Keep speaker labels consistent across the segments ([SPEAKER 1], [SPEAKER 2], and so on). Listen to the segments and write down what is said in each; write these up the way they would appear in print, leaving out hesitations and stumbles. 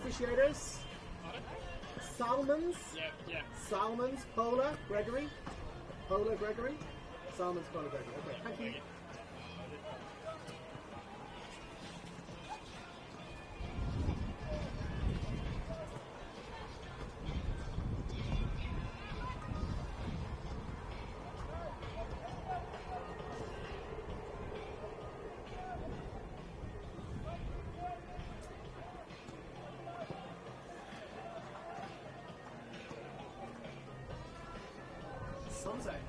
[SPEAKER 1] officiators. Salmons.
[SPEAKER 2] Yeah.
[SPEAKER 1] Salmons, Polar, Gregory. Polar, Gregory. Salmons, Polar, Gregory. Okay, thank you. Sunset.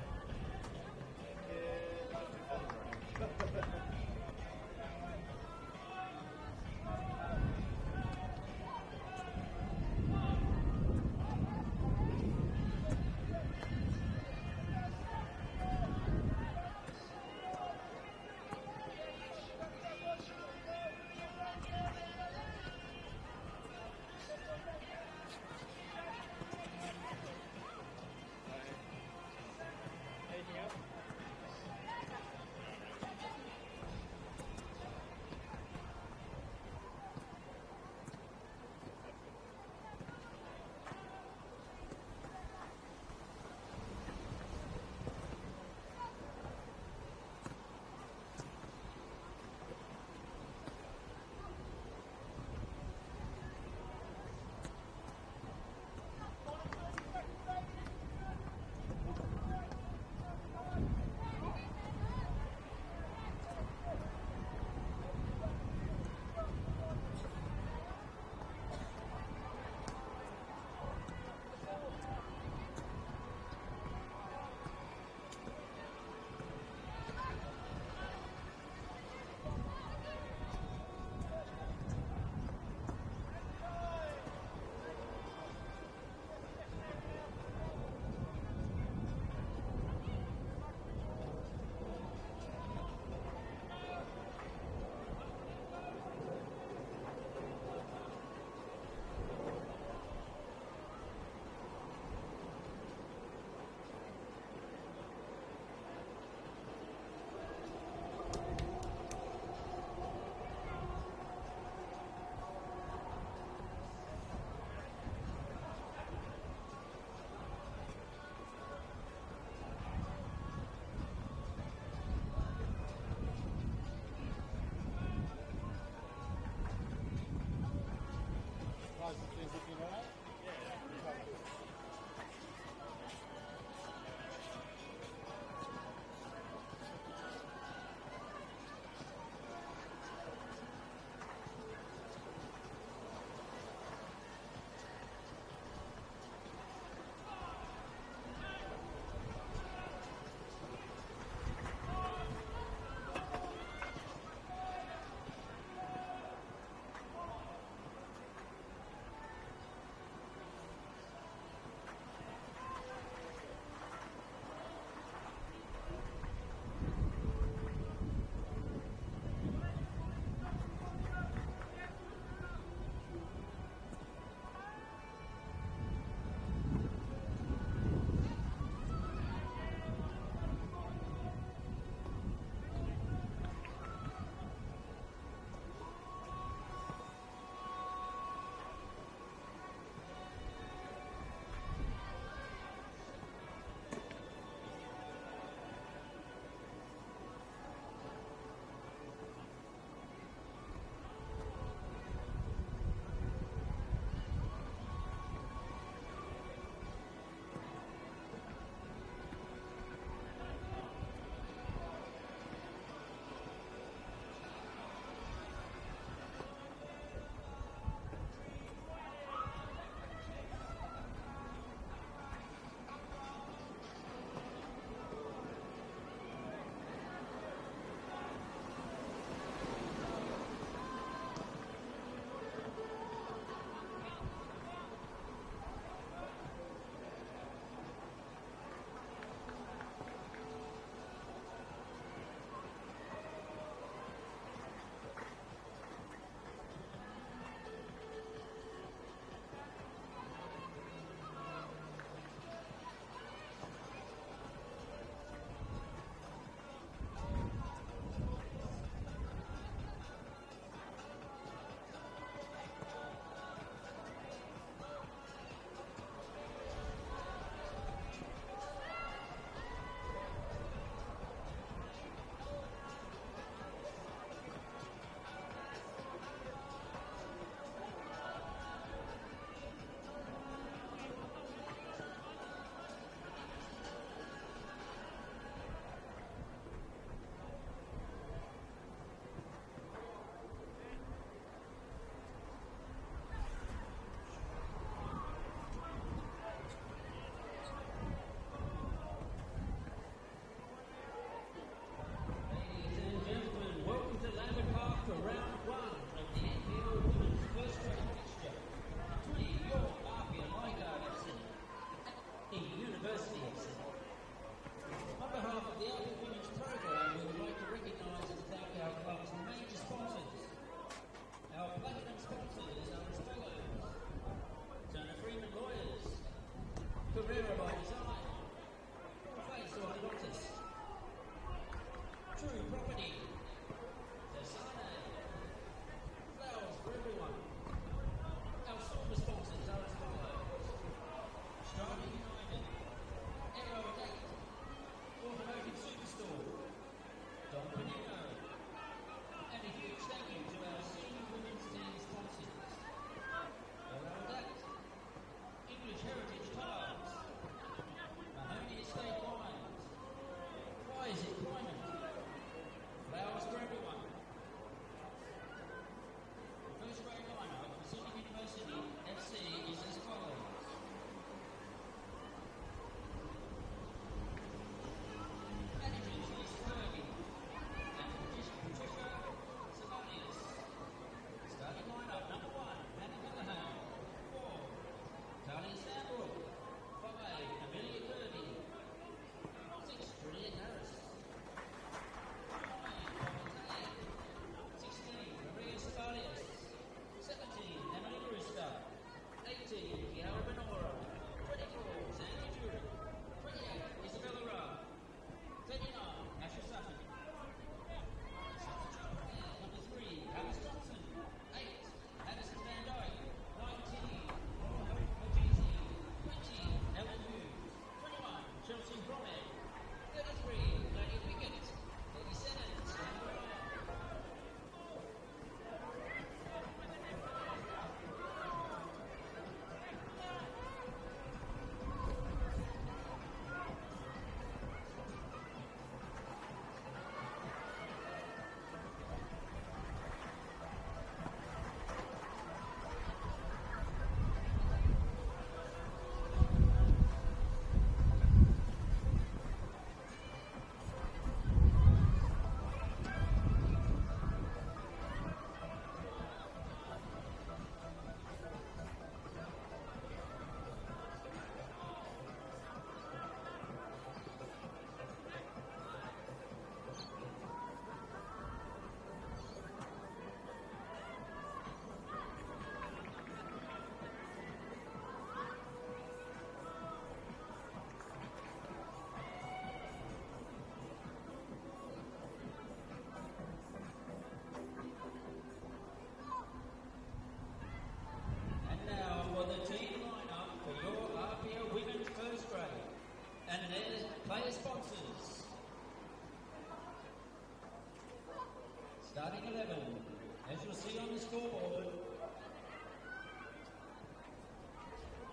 [SPEAKER 2] see on the scoreboard.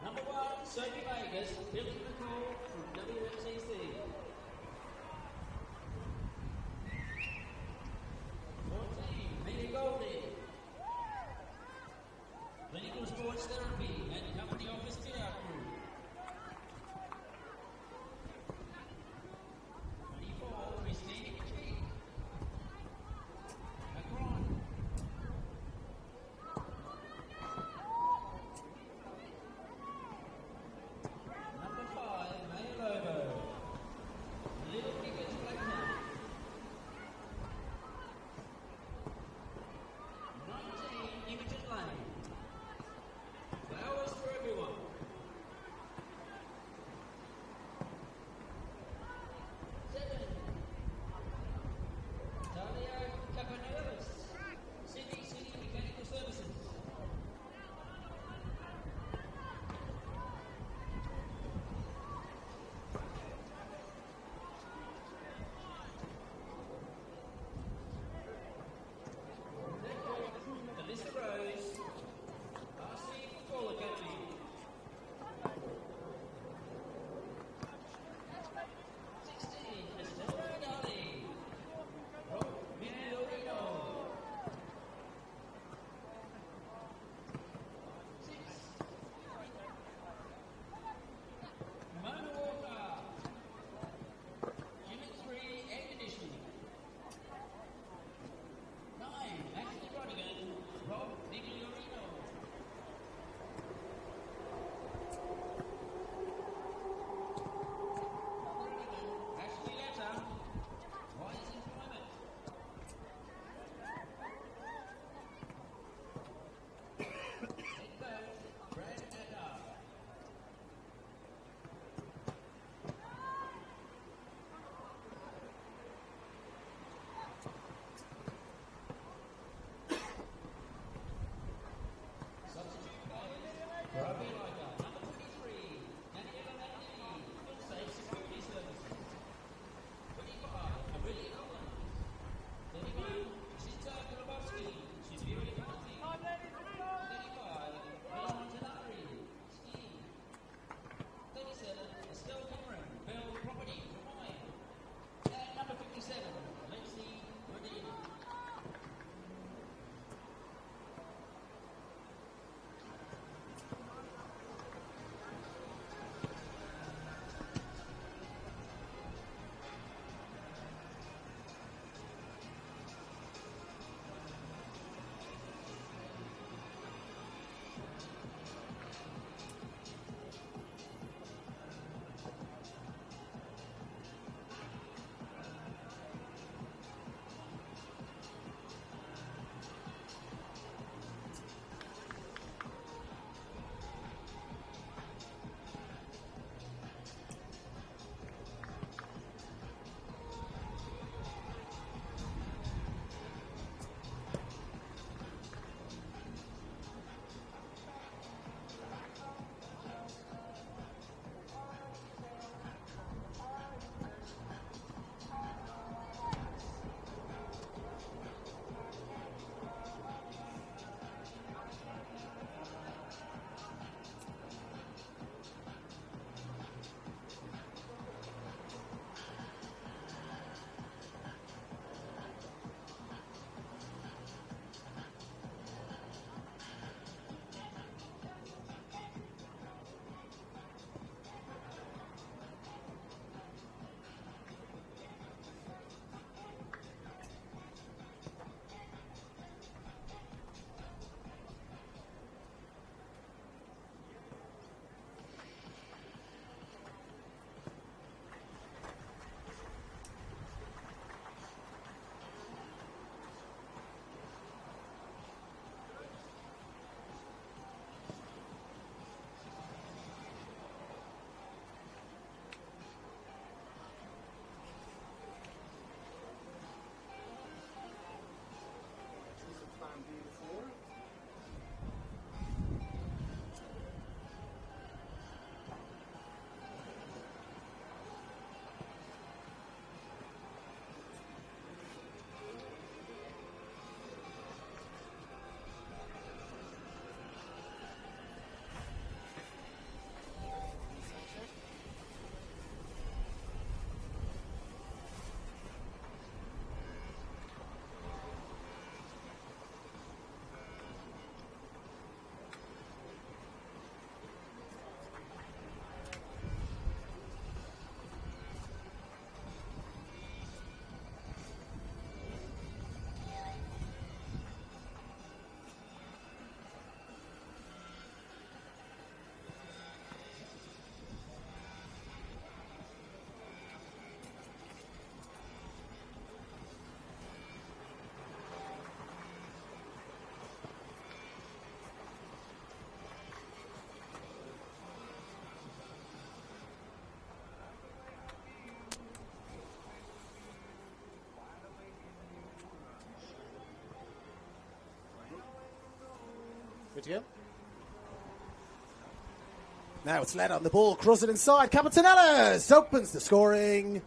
[SPEAKER 2] Number 1, Sophie Vegas, Billy McCall from WMCC. 14, Mia Goldie. Clinical Sports Therapy and Company Office Fit-Out Group. 24, Christine Keith. Macron. Number 5, May Lobo.
[SPEAKER 1] Good to go. Now it's led on the ball, cross it inside. Capetanellis opens the scoring.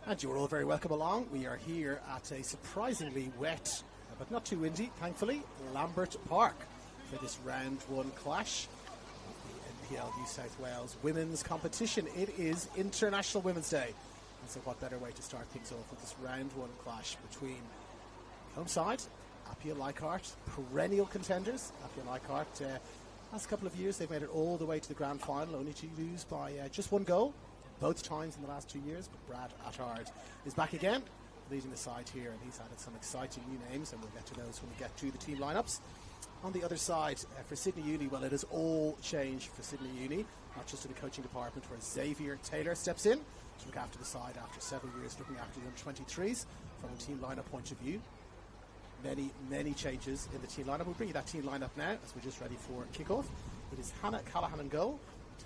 [SPEAKER 3] And you're all very welcome along. We are here at a surprisingly wet, but not too windy, thankfully, Lambert Park for this round one clash of the NPL New South Wales women's competition. It is International Women's Day. And so what better way to start things off with this round one clash between home side, APIA Leichhardt, perennial contenders. APIA Leichhardt, last couple of years, they've made it all the way to the grand final, only to lose by just one goal. Both times in the last 2 years, but Brad Attard is back again, leading the side here, and he's added some exciting new names, and we'll get to those when we get to the team lineups. On the other side, for Sydney Uni, well, it has all changed for Sydney Uni, not just in the coaching department, where Xavier Taylor steps in to look after the side after several years looking after the under-23s from a team lineup point of view. Many changes in the team lineup. We'll bring you that team lineup now as we're just ready for kickoff. It is Hannah Callahan in goal,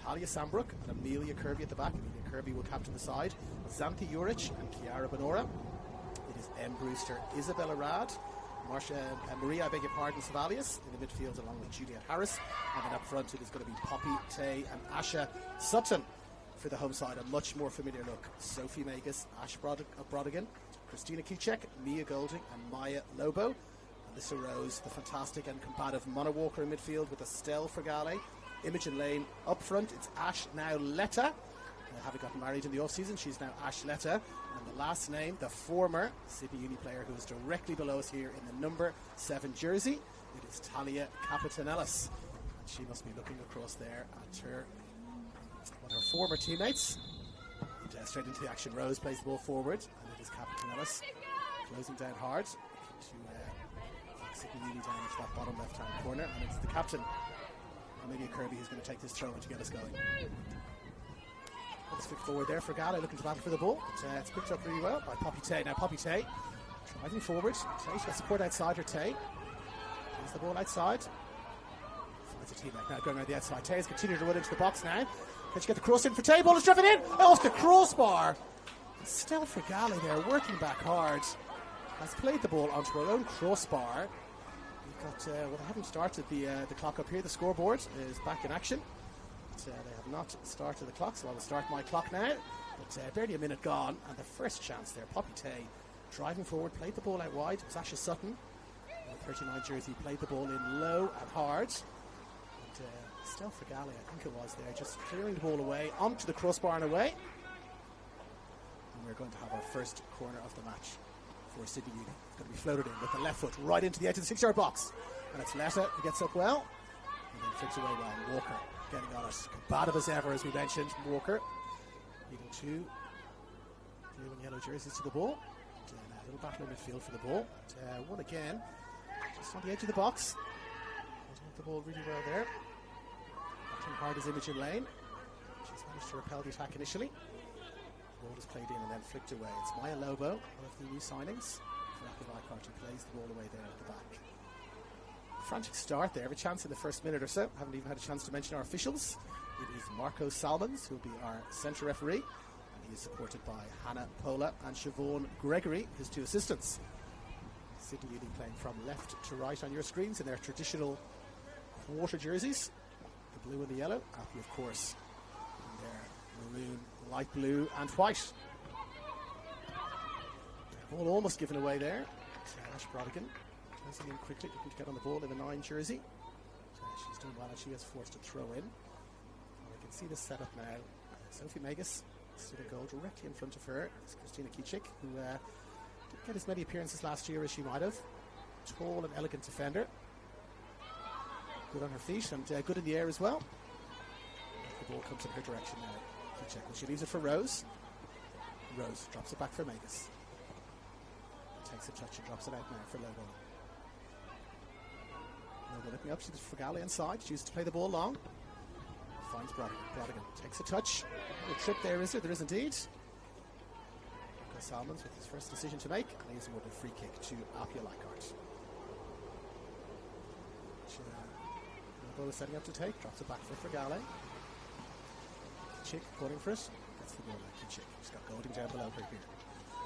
[SPEAKER 3] Talia Sambrook and Amelia Kirby at the back. Amelia Kirby will captain the side. Xanthi Juric and Kiara Benora. It is M. Brewster, Isabella Rad, Maria, Savalius in the midfield along with Juliet Harris. And then up front it is going to be Poppy Tay and Asha Sutton for the home side. A much more familiar look. Sophie Magus, Ash Brodigan, Christina Kichek, Mia Golding and Maya Lobo. Alyssa Rose, the fantastic and combative Mona Walker in midfield with Estelle Fragale. Imogen Lane up front, it's Ash now Letta. Having gotten married in the off-season, she's now Ash Letta. And the last name, the former Sydney Uni player who is directly below us here in the number 7 jersey, it is Talia Capitanellis. And she must be looking across there at her former teammates. And, straight into the action, Rose plays the ball forward, and it is Capitanellis closing down hard to Sydney Uni down into that bottom left-hand corner, and it's the captain, Amelia Kirby, who's going to take this throw to get us going. Let's flick forward there for Gala, looking to battle for the ball. But, it's picked up really well by Poppy Tay. Now Poppy Tay driving forward. Tay's got support outside her. Tay plays the ball outside. Finds a teammate now going around the outside. Tay has continued to run into the box now. Can she get the cross in for Tay? Ball is driven in off the crossbar. Estelle Fragale there working back hard. Has played the ball onto her own crossbar. We've got, they haven't started the clock up here. The scoreboard is back in action. But, they have not started the clock, so I will start my clock now. But barely a minute gone, and the first chance there. Poppy Tay driving forward, played the ball out wide. It was Asha Sutton, the 39 jersey, played the ball in low and hard. And Estelle Fragale, I think it was there, just clearing the ball away onto the crossbar and away. And we're going to have our first corner of the match for Sydney Uni. It's going to be floated in with the left foot right into the edge of the 6-yard box. And it's Letta who gets up well, and then flicks away well. Walker getting on it. Combative as ever, as we mentioned. Walker leading two blue and yellow jerseys to the ball. And a little battle in midfield for the ball. But, one again, just on the edge of the box. Holding up the ball really well there. Battling hard as Imogen Lane. She's managed to repel the attack initially. The ball is played in and then flicked away. It's Maya Lobo, one of the new signings for APIA Leichhardt, who plays the ball away there at the back. Frantic start there, a chance in the first minute or so. Haven't even had a chance to mention our officials. It is Marco Salmons who will be our centre referee, and he is supported by Hannah Pola and Siobhan Gregory, his two assistants. Sydney Uni playing from left to right on your screens in their traditional quarter jerseys, the blue and the yellow. APIA, of course, in their maroon, light blue and white. Ball almost given away there. Ash Brodigan closing in quickly, looking to get on the ball in the 9 jersey. She's doing well, and she has forced a throw in. We can see this setup now. Sophie Magus stood a goal directly in front of her. It's Christina Kichik, who didn't get as many appearances last year as she might have. Tall and elegant defender. Good on her feet and good in the air as well. The ball comes in her direction now. Kichik, well, she leaves it for Rose. Rose drops it back for Magus. Takes a touch and drops it out now for Lobo. Lobo looking up, she's Fragale inside, chooses to play the ball long. Finds Brodigan, takes a touch. A trip there, is there? There is indeed. Salmons with his first decision to make, and he's awarded a free kick to APIA Leichhardt. Lobo is setting up to take, drops it back for Fragale. Chick calling for it, gets the ball back to Chick. He's got Golding down below her here.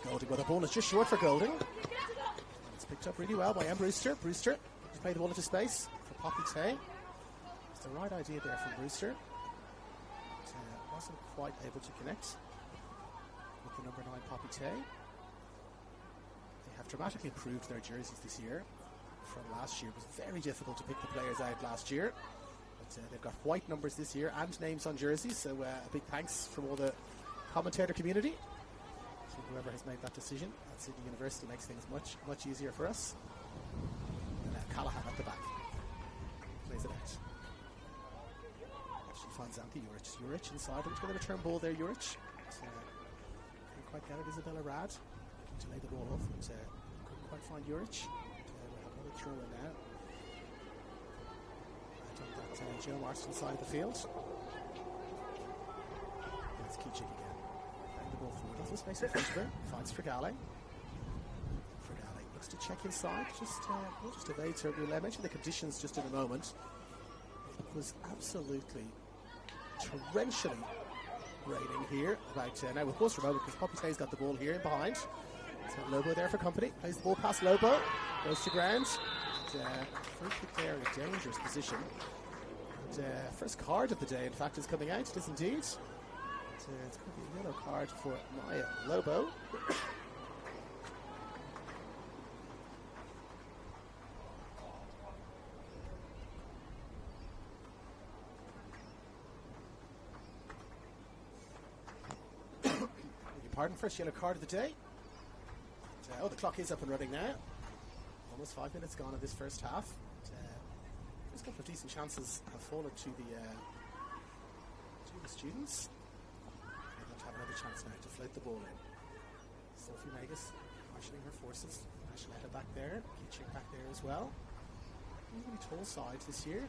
[SPEAKER 3] Golding, well, the ball is just short for Golding. And it's picked up really well by M. Brewster. Brewster just played the ball into space for Poppy Tay. It's the right idea there from Brewster. But wasn't quite able to connect with the number 9 Poppy Tay. They have dramatically improved their jerseys this year from last year. It was very difficult to pick the players out last year. But they've got white numbers this year and names on jerseys, so a big thanks from all the commentator community. So whoever has made that decision at Sydney University makes things much easier for us. And Callahan at the back plays it out. She finds Anki Juric inside. I'm just going to return ball there, Juric. Couldn't quite get it. Isabella Rad looking to lay the ball off, but couldn't quite find Juric. We'll have another throw in now. Joe Marston side of the field. That's Kichik again. Playing the ball forward. Lots of space in front of her. Finds Frigale. Frigale looks to check inside. Just evades her. We'll mention the conditions just in a moment. It was absolutely torrentially raining here. Now with Buster Lobo, because Poppy Tay's got the ball here in behind. So Lobo there for company. Plays the ball past Lobo. Goes to ground. Free kick there in a dangerous position. First card of the day, in fact, is coming out. It is indeed. It's going to be a yellow card for Maya Lobo. Pardon, first yellow card of the day. The clock is up and running now. Almost 5 minutes gone in this first half. A couple of decent chances have fallen to the students. They're going to have another chance now to float the ball in. Sophie Magus marshalling her forces. Ashletta back there, Kichik back there as well. Really tall side this year.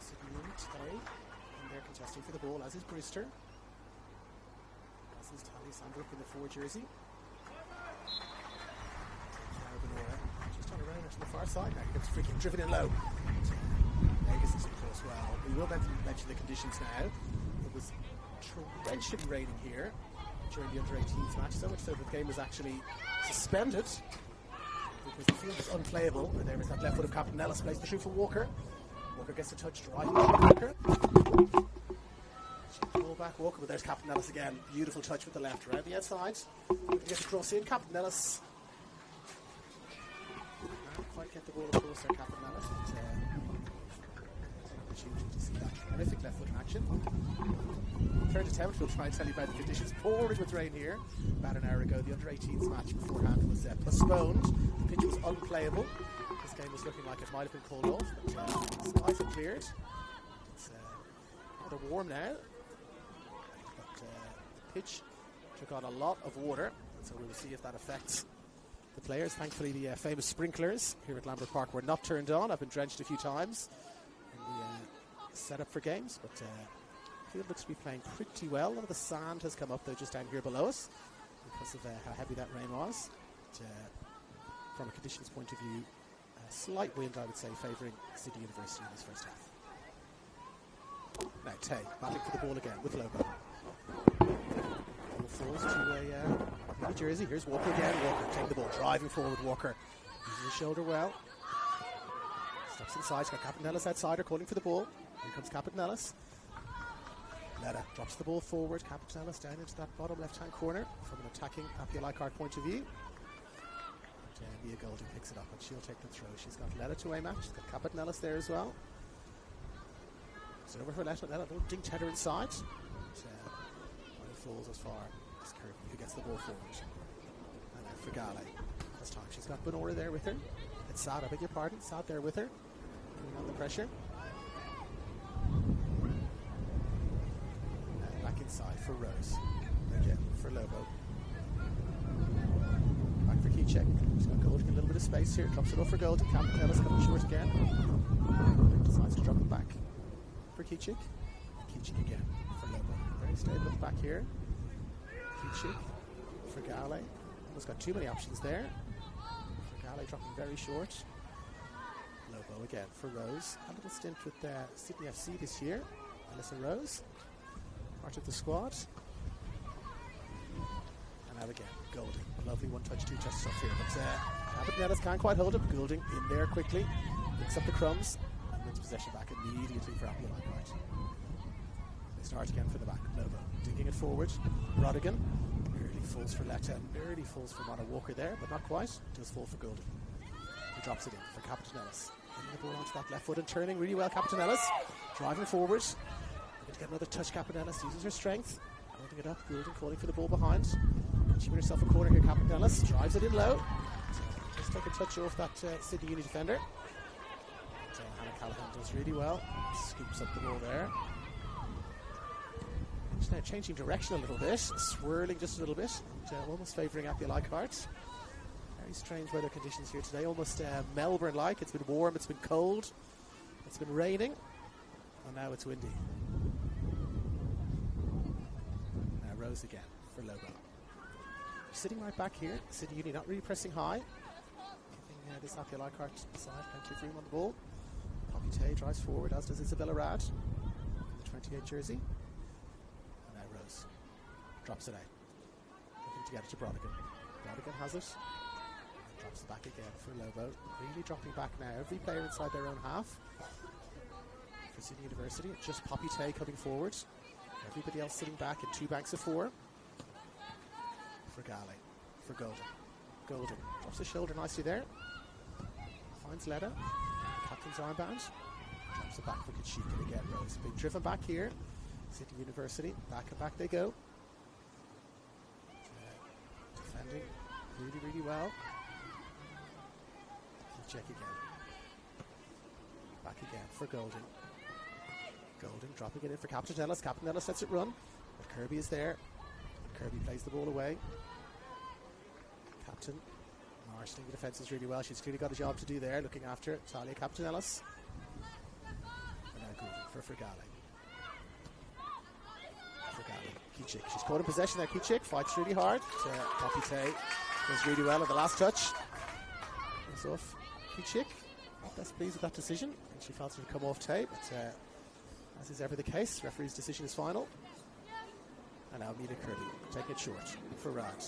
[SPEAKER 3] Sydney Tay, and they're contesting for the ball, as is Brewster. As is Tali Sandrup in the 4 jersey. Just on around to the far side now. He gets free kick driven in low. Vegas is of course well. We will mention the conditions now. It was torrentially raining here during the under-18s match, so much so that the game was actually suspended because the field was unplayable. And there was that left foot of Captain Ellis, plays the shoot for Walker. Walker gets a touch driving Walker. Ball back Walker, but there's Captain Ellis again. Beautiful touch with the left around the outside. Gets a cross in. Captain Ellis. Can't quite get the ball across there, Captain Ellis. To see that terrific left foot in action. Third attempt, we'll try and tell you about the conditions. Pouring with rain here. About an hour ago, the under-18s match beforehand was postponed. The pitch was unplayable. This game was looking like it might have been called off, but the skies have cleared. It's rather warm now, but the pitch took on a lot of water, so we will see if that affects the players. Thankfully, the famous sprinklers here at Lambert Park were not turned on. I've been drenched a few times set up for games, but the field looks to be playing pretty well. A lot of the sand has come up though just down here below us because of how heavy that rain was. But, from a conditions point of view, a slight wind, I would say, favouring Sydney University in this first half. Now Tay battling for the ball again with Lobo. Ball falls to a jersey. Here's Walker again. Walker taking the ball, driving forward. Walker uses his shoulder well. Steps inside. He's got Captain Ellis outside, calling for the ball. Here comes Captain Ellis. Letta drops the ball forward. Captain Ellis down into that bottom left-hand corner from an attacking APIA Leichhardt point of view. And Mia Golding picks it up and she'll take the throw. She's got Letta to aim at. She's got Captain Ellis there as well. It's over for Letta. Letta don't dink header inside. When he falls as far as Kirby, who gets the ball forward. And then Frigale. This time she's got Benora there with her. It's Sad, I beg your pardon. Sad there with her. Putting on the pressure. Back inside for Rose. Again for Lobo. Back for Kichik. She's got Golding a little bit of space here. Drops it off for Golding. Captain Ellis coming short again. Decides to drop it back for Kichik. Kichik again for Lobo. Very stable at the back here. Kichik for Gale. Almost got too many options there. For Gale dropping very short. Lobo again for Rose. A little stint with Sydney FC this year. Alyssa Rose, part of the squad. And now again, Golding. A lovely one-touch, two-touch stuff here. But Captain Ellis can't quite hold it. Golding in there quickly. Picks up the crumbs. And wins possession back immediately for APIA Leichhardt. They start again for the back. Lobo digging it forward. Rodigan. Early falls for Letta, nearly falls for Mona Walker there, but not quite. Does fall for Golden. He drops it in for Captain Ellis. Getting the ball onto that left foot and turning really well, Captain Ellis. Driving forward. Going to get another touch, Captain Ellis. Uses her strength. Holding it up. Golden calling for the ball behind. She win herself a corner here, Captain Ellis. Drives it in low. Just take a touch off that Sydney Uni defender. Hannah Callahan does really well. Scoops up the ball there. She's now changing direction a little bit. Swirling just a little bit. And, almost favouring APIA Leichhardt. Very strange weather conditions here today. Almost Melbourne-like. It's been warm, it's been cold, it's been raining, and now it's windy. Now Rose again for Lobo. Sitting right back here. Sydney Uni not really pressing high. Giving this APIA Leichhardt side plenty of room on the ball. Poppy Tay drives forward, as does Isabella Rad in the 28 jersey. And now Rose drops it out. Looking to get it to Brodigan. Brodigan has it. Drops it back again for Lobo. Really dropping back now. Every player inside their own half for Sydney University. Just Poppy Tay coming forward. Everybody else sitting back in 2 banks of 4. For Galley. For Golden. Golden drops the shoulder nicely there. Finds Letta. Captain's armband. Drops it back for Kachika again. Rose being driven back here. Sydney University. Back and back they go. Defending really, really well. Check again. Back again for Golden. Golden dropping it in for Captain Ellis. Captain Ellis lets it run. But Kirby is there. Kirby plays the ball away. Captain marshalling the defences really well. She's clearly got a job to do there, looking after Talia Captain Ellis. And now Golden for Fergali. Fergali. Kichik. She's caught in possession there. Kichik fights really hard. Poppy Tay does really well at the last touch. It's off. Kichik, not best pleased with that decision. I think she felt it would come off Tay, but as is ever the case, referee's decision is final. And now Mina Kirby taking it short for Rad.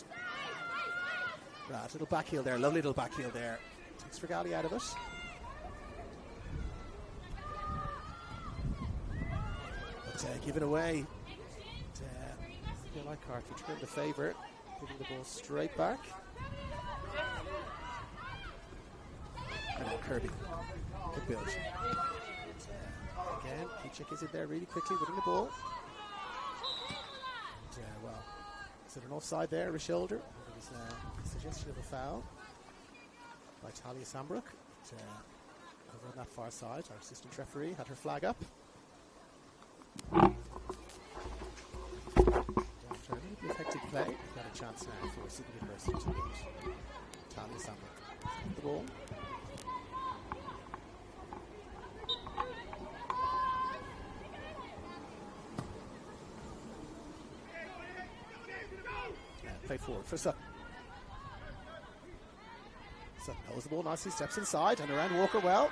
[SPEAKER 3] Rad, little back heel there, lovely little back heel there. Takes Fergali out of it. But given away. Leichhardt returned the favour, giving the ball straight back. And now Kirby. Good build. Again, Kichik is in there really quickly, winning the ball. And, well, is it an offside there, a shoulder? There was a suggestion of a foul by Talia Sambrook. But, over on that far side, our assistant referee had her flag up. After a little bit of hectic play, we've got a chance now for Sydney University to beat Talia Sambrook. The ball. Play forward for Sutton. Sutton holds the ball nicely, steps inside, and around Walker well.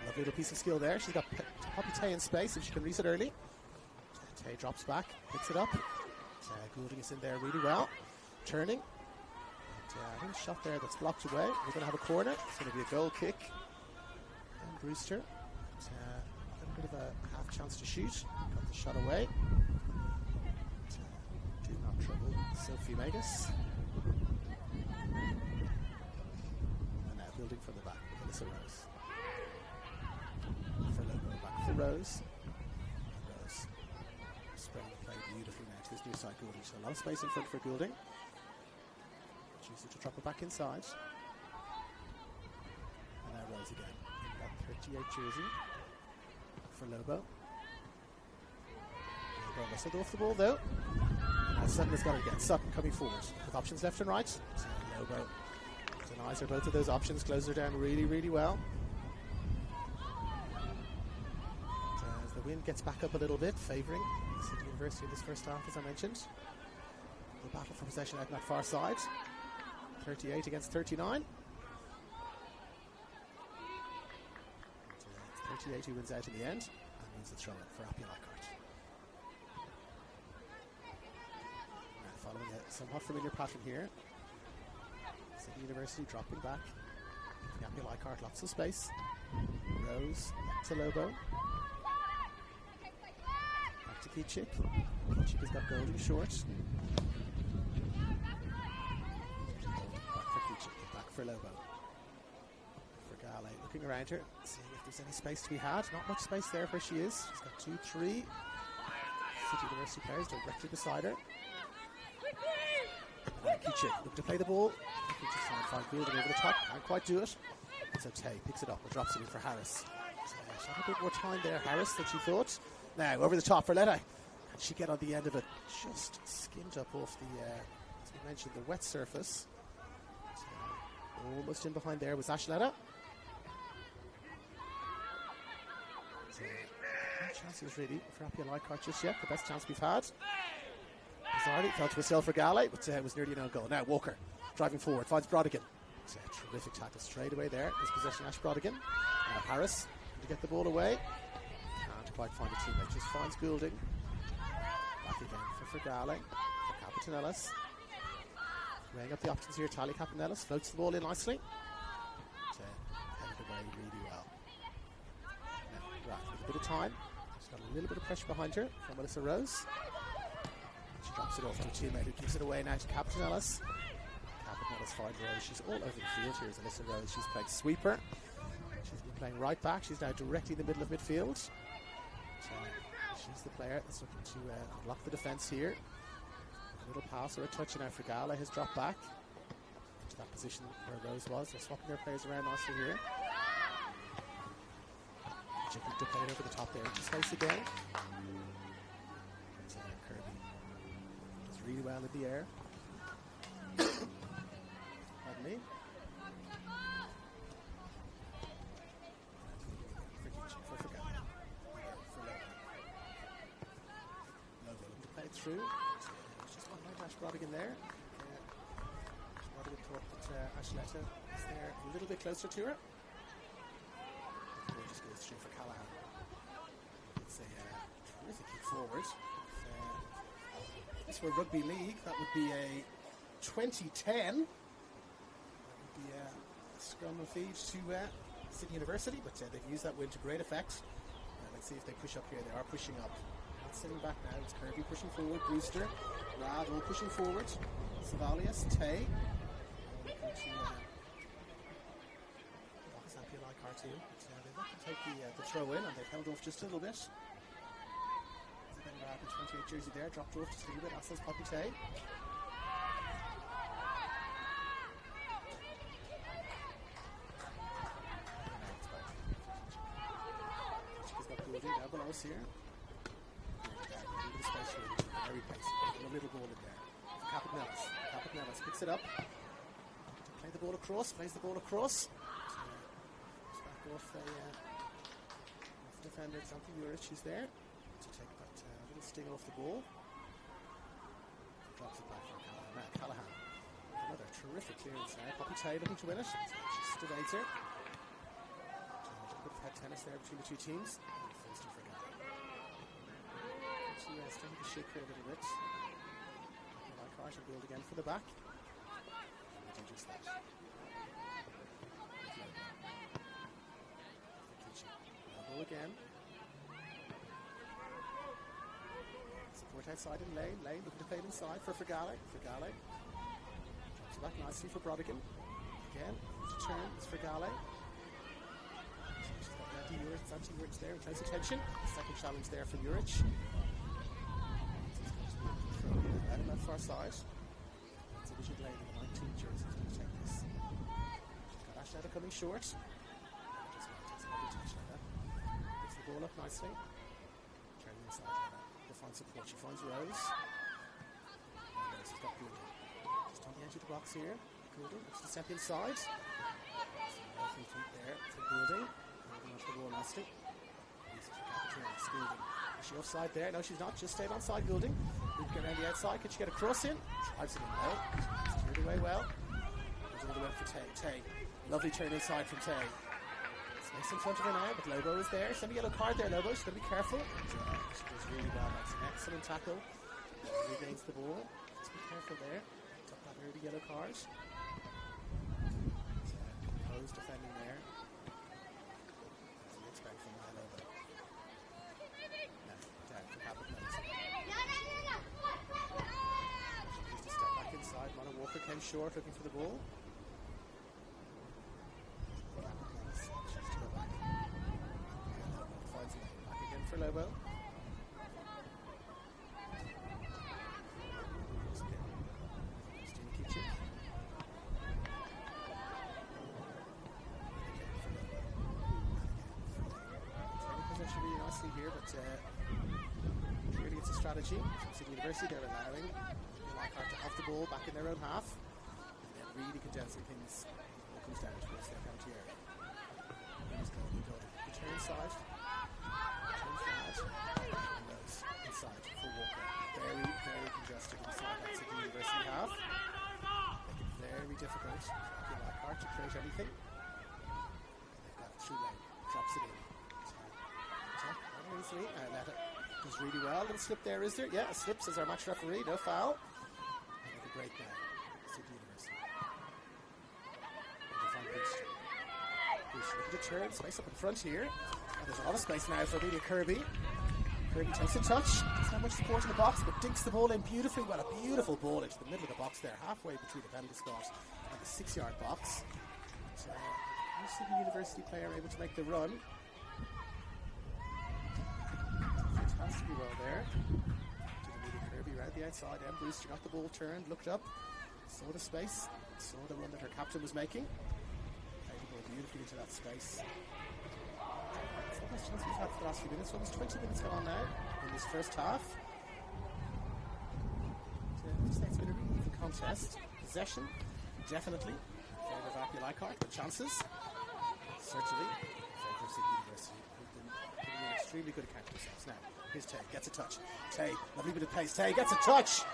[SPEAKER 3] Lovely little piece of skill there. She's got Poppy Tay in space, if she can reach it early. Tay drops back, picks it up. Goulding is in there really well. Turning. And, I think a shot there that's blocked away. We're going to have a corner. It's going to be a goal kick. And Brewster. A little bit of a half chance to shoot. Got the shot away. Do not trouble Sophie Megas. And now building from the back. Melissa Rose. For Lobo, back for Rose. And Rose spreading the play beautifully now to this near side Goulding. So a lot of space in front for Goulding. Chooses to drop it back inside. And now Rose again in that 38 jersey for Lobo. Lobo wrestled off the ball though. And Sutton has got it again. Sutton coming forward with options left and right. So Lobo denies her both of those options, closes her down really, really well. And as the wind gets back up a little bit, favouring Sydney University in this first half, as I mentioned. The battle for possession out on that far side. 38 against 39. It's 38 who wins out in the end and wins the throw-in for APIA Leichhardt. Following a somewhat familiar pattern here. Sydney University dropping back. Giving APIA Leichhardt lots of space. Rose to Lobo. Back to Kichik. Kichik has got Goulding short. for Lobo. For Gale, looking around her, seeing if there's any space to be had. Not much space there where she is. She's got 2, 3 City University players directly beside her. Kichik looking to play the ball. Kichik's trying to find Goulding over the top. Can't quite do it. So Tay picks it up and drops it in for Harris. So she had a bit more time there, Harris, than she thought. Now over the top for Letta. Can she get on the end of it? Just skimmed up off the, as we mentioned, the wet surface. So almost in behind there was Ashletta. So no chances really for APIA Leichhardt just yet. The best chance we've had. Bizarrely fell to herself for Gale, but it was nearly an own goal. Now Walker driving forward, finds Brodigan. It's a terrific tackle straight away there. His possession, Ash Brodigan. Now Harris to get the ball away. Can't quite find a teammate, just finds Goulding. Back again for Gale, for Capitanellis. Weighing up the options here, Tally Capitanellis floats the ball in nicely. Headed away really well. Now, right, with a bit of time. She's got a little bit of pressure behind her from Melissa Rose. She drops it off to a teammate who gives it away now to Capitanellis. Capitanellis finds Rose. She's all over the field. Here's Alyssa Rose. She's playing sweeper. She's been playing right back. She's now directly in the middle of midfield. So she's the player that's looking to unlock the defence here. A little pass or a touch now for Gale has dropped back to that position where Rose was. They're swapping their players around nicely here. Jippy to play it over the top there into space again. Kirby does really well in the air. Pardon me. For Gale. For Lobo looking to play it through. Just behind Ash Brodigan there. Brodigan thought that Ashletta is there a little bit closer to her. The ball just goes through for Callahan. It's a terrific kick forward. If this were rugby league, that would be a 2010. That would be a scrum and feed to Sydney University, but they've used that win to great effect. Let's see if they push up here. They are pushing up. Not sitting back now. It's Kirby pushing forward. Brewster, Rad all pushing forward. Savalius, Tay. Looking to box APIA Leichhardt too. They've not to take the throw in, and they've held off just a little bit. The 28 jersey there, dropped off just a little bit. Assels Poppy Tay. She's got Goulding down below us here. Space here, very pacey. A little ball in there. Capitanellis. Capitanellis picks it up. Play the ball across. Plays the ball across. Back off the defender. Something Juric. She's there to take that little sting off the ball. Drops it back for Callahan. Another terrific clearance now. Poppy Tay looking to win it. She stood her. A bit of head tennis there between the two teams. Starting to shake her a little bit. Leichhardt will build again for the back. And do just that. Ball again. Support outside in Lane. Lane looking to play it inside for Gale. Drops it back nicely for Brodigan. Again, to turn. It's for Gale. She's got anti-Juric there in close attention. Second challenge there for Juric. Right on that far side. It's a Vision Blade in the 19 jersey to take this. She's got Ashletta coming short. Just takes a lovely touch like that. Gets the ball up nicely. Turning inside like that. To find support. She finds Rose. And she's got Goulding. Just on the edge of the box here. Goulding looks to step inside. Lovely feet there for Goulding. Holding onto the ball nicely. Easy for Capitanellis. Goulding. Is she offside there? No, she's not. Just stayed onside Goulding. Moving around the outside. Can she get a cross in? Drives it in well. Steered away well. Goes all the way for Tay. Lovely turn inside from Tay. Space in front of her now, but Lobo is there. Send a yellow card there, Lobo. She's got to be careful. She does really well. That's an excellent tackle. Regains the ball. Just be careful there. Took that early yellow card. Composed defending there. As you expect from Lobo. Now, down for Capitanellis. Just a step back inside. Mona Walker came short looking for the ball. Lobo. Really nicely here, but clearly it's a strategy. City University, they're allowing Leichhardt to have the ball back in their own half, and then really condensing things. It comes down towards their penalty area. He's going to go return side, turns flat, and goes inside for Walker. Very, very congested inside that City University half. Making it very difficult for Leichhardt to create anything. They've got it through lane, drops it in. That does really well. And slip there, is there? Yeah, a slip, says our match referee. No foul. And make a break now. City University. They find Brewster. Brewster looking to turn. Space up in front here. And there's a lot of space now for Amelia Kirby. Kirby takes a touch. Doesn't have much support in the box, but dinks the ball in beautifully. Well, a beautiful ball into the middle of the box there, halfway between the penalty spot and the 6-yard box. So, City University player able to make the run. Fantastically well there. Did Amelia Kirby right the outside. Brewster got the ball turned, looked up, saw the space, saw the run that her captain was making. Played the ball beautifully into that space. It's the best chance we've had for the last few minutes. Almost 20 minutes gone on now in this first half. It's been a really even contest. Possession, definitely in favour of APIA Leichhardt, but chances, certainly in favour of City University, who've been putting in extremely good account of themselves. Now, here's Tay, gets a touch. Tay, lovely bit of pace. Tay gets a touch.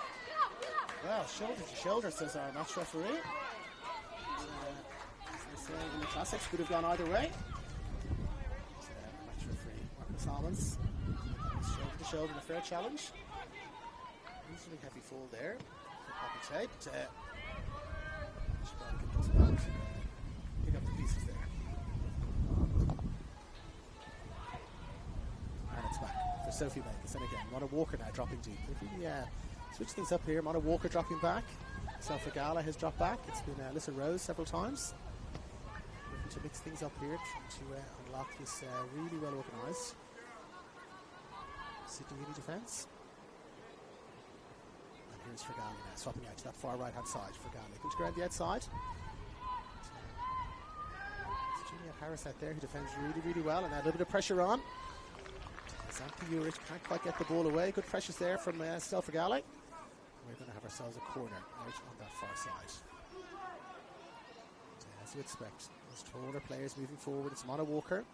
[SPEAKER 3] Well, shoulder to shoulder, says our match referee. As they say in the classics, could have gone either way. Match referee Marcus Almans, shoulder to shoulder in a fair challenge. Reasonably heavy fall there for Poppy Tay, but does well to pick up the pieces there. And it's back for Sophie Vegas. And again, Mona Walker now dropping deep. If we switch things up here, Mona Walker dropping back. Self Regala has dropped back. It's been Alyssa Rose several times. Looking to mix things up here to unlock this really well organised Sydney Uni defence. And here's Fergali now, swapping out to that far right hand side. Fergali looking to go around the outside. It's Juliet Harris out there who defends really, really well, and a little bit of pressure on. Zampi Urich can't quite get the ball away. Good pressures there from Stel Fergali. We're going to have ourselves a corner right on that far side. As you expect, those taller players moving forward. It's Mona Walker.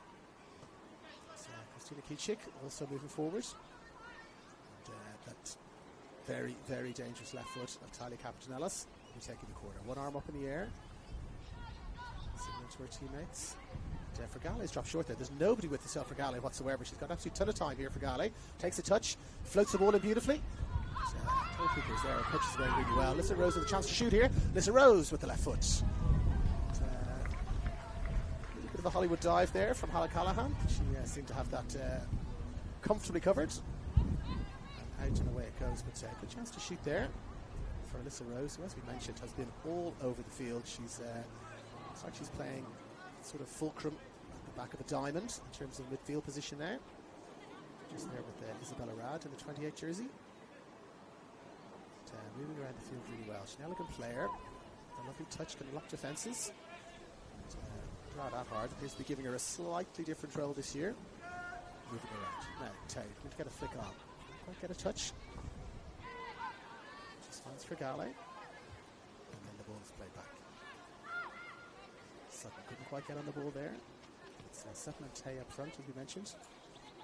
[SPEAKER 3] It's Christina Kichik also moving forward. And that very, very dangerous left foot of Talia Capitanellis will be taking the corner. One arm up in the air. Signaling to her teammates. Fergali has dropped short there. There's nobody with the Stel Fergali whatsoever. She's got an absolute ton of time here. Fergali takes a touch, floats the ball in beautifully. Toe kickers there, pitches away really well. Alyssa Rose with a chance to shoot here. Alyssa Rose with the left foot. A little bit of a Hollywood dive there from Hala Callahan. She seemed to have that comfortably covered. And out and away it goes, but good chance to shoot there for Alyssa Rose, who, as we mentioned, has been all over the field. She's looks like she's playing sort of fulcrum at the back of a diamond in terms of midfield position now. Just there with Isabella Rad in the 28 jersey. Moving around the field really well. She's an elegant player. A lovely touch, can lock defences. Rad Hard appears to be giving her a slightly different role this year. Moving around. Now, Tay, going to get a flick on. Can't quite get a touch. Just finds Fergali. And then the ball is played back. Sutton couldn't quite get on the ball there. It's Sutton and Tay up front, as we mentioned,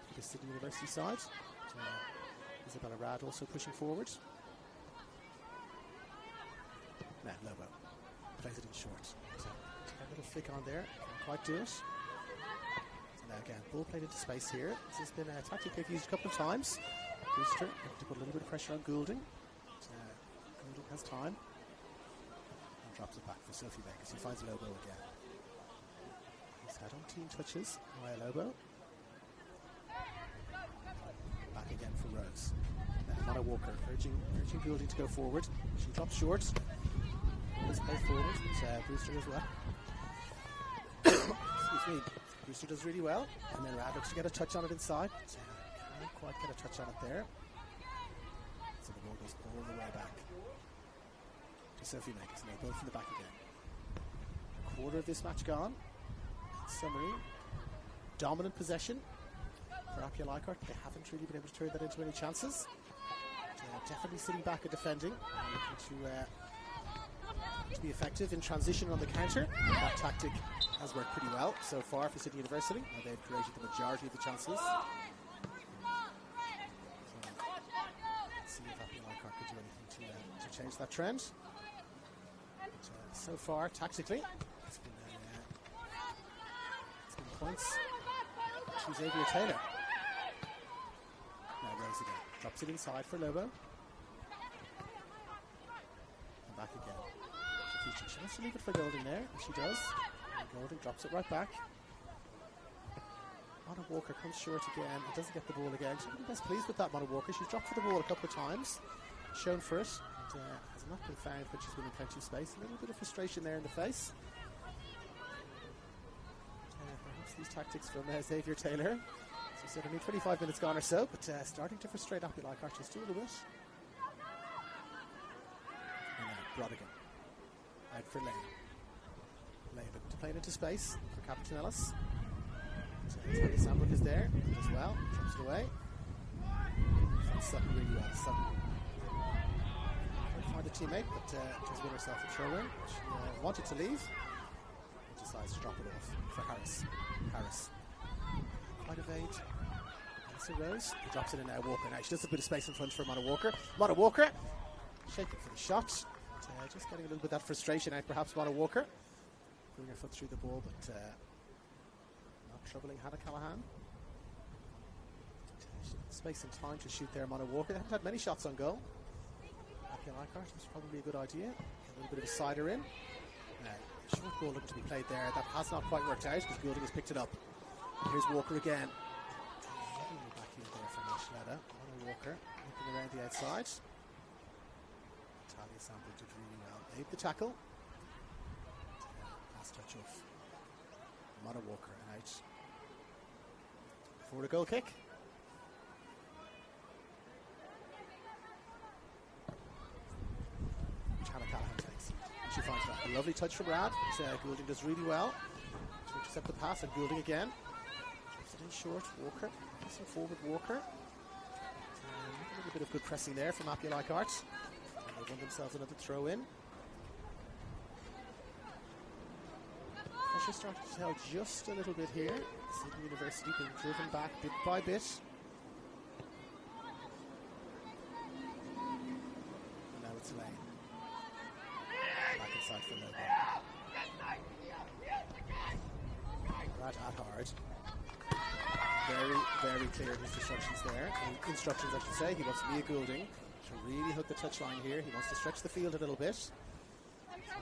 [SPEAKER 3] for the Sydney University side. Isabella Rad also pushing forward. Now Lobo plays it in short. So a little flick on there, can't quite do it. So now again, ball played into space here. This has been a tactic they've used a couple of times. Brewster looking to put a little bit of pressure on Goulding. Goulding has time. And drops it back for Sophie Vegas. He finds Lobo again. He's had umpteen touches by Lobo. Back again for Rose. Now Mona Walker urging Goulding to go forward. She drops short. Let's play forward. Brewster as well. Excuse me. Brewster does really well. And then Rad looks to get a touch on it inside. Can't quite get a touch on it there. So the ball goes all the way back to Sophie Megas, and they both from the back again. A quarter of this match gone. In summary, dominant possession for APIA Leichhardt. They haven't really been able to turn that into any chances. Definitely sitting back and defending, and looking to be effective in transition on the counter. That tactic has worked pretty well so far for Sydney University. They've created the majority of the chances. So, let's see if APIA Leichhardt could do anything to change that trend. But, so far, tactically, it's been points to Xavier Taylor. Now Rose again. Drops it inside for Lobo. And back again. She wants to leave it for Golding there, and she does. And Golding drops it right back. Mona Walker comes short again and doesn't get the ball again. She's been best pleased with that, Mona Walker. She's dropped for the ball a couple of times, shown for it, and has not been found when she's been in plenty of space. A little bit of frustration there in the face. Perhaps these tactics from Xavier Taylor. As I said, only 25 minutes gone or so, but starting to frustrate APIA Leichhardt just a little bit. And Brodigan. Out for Lane. Lane looking to play it into space for Captain Ellis. Tony Sambrook is there as well. Drops it away. Finds Sutton really well. Sutton couldn't find a teammate, but just win herself a throw in. She wanted to leave. And decides to drop it off for Harris. Harris. Quite evade. Alison Rose. He drops it in now. Walker. Now she does a bit of space in front for Mona Walker. Mona Walker. Shaking for the shot. Just getting a little bit of that frustration out, perhaps, Mona Walker. Putting her foot through the ball, but not troubling Hannah Callahan. Space and time to shoot there, Mona Walker. They haven't had many shots on goal. APIA Leichhardt was probably a good idea. A little bit of a sider in. Short ball looking to be played there. That has not quite worked out because Goulding has picked it up. And here's Walker again. Back in there from Schneider. Mona Walker looking around the outside. Talia Sambrook did really well. Made the tackle. Last touch off Mona Walker and out for a goal kick. Which Hannah Callahan takes. She finds that. A lovely touch from Rad. Goulding does really well to intercept the pass, and Goulding again. Drops it in short. Walker. Pressing forward Walker. A little bit of good pressing there from APIA Leichhardt. They won themselves another throw in. Pressure starting to tell just a little bit here. Sydney University being driven back bit by bit. And now it's Lane. Back inside for Lobo. Brad Adhard. Very, very clear his instructions there. Instructions, I should say. He wants Mia Goulding to really hook the touchline here. He wants to stretch the field a little bit.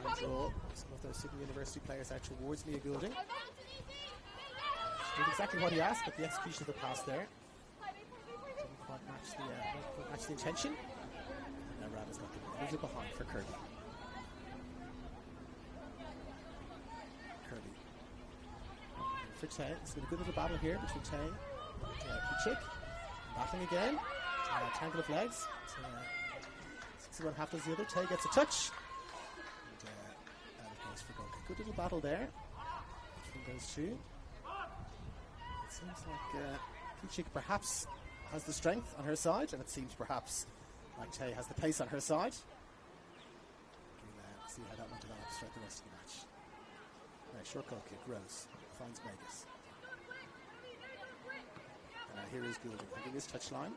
[SPEAKER 3] Try and draw some of those Sydney University players out towards Mia Goulding. Did exactly what he asked, but the execution of the pass there didn't quite match the intention. And now Rad has got the moves it behind for Kirby. Kirby. And for Tay, it's been a good little battle here between Tay and Kichik. Battling again. Tangle of legs. 61 half does the other. Tay gets a touch. And it goes for goal. Good little battle there between those two. It seems like Kichik perhaps has the strength on her side, and it seems perhaps like Tay has the pace on her side. We'll see how that one develops throughout the rest of the match. Now, short goal kick. Rose finds Megas. And now here is Goulding having his touchline.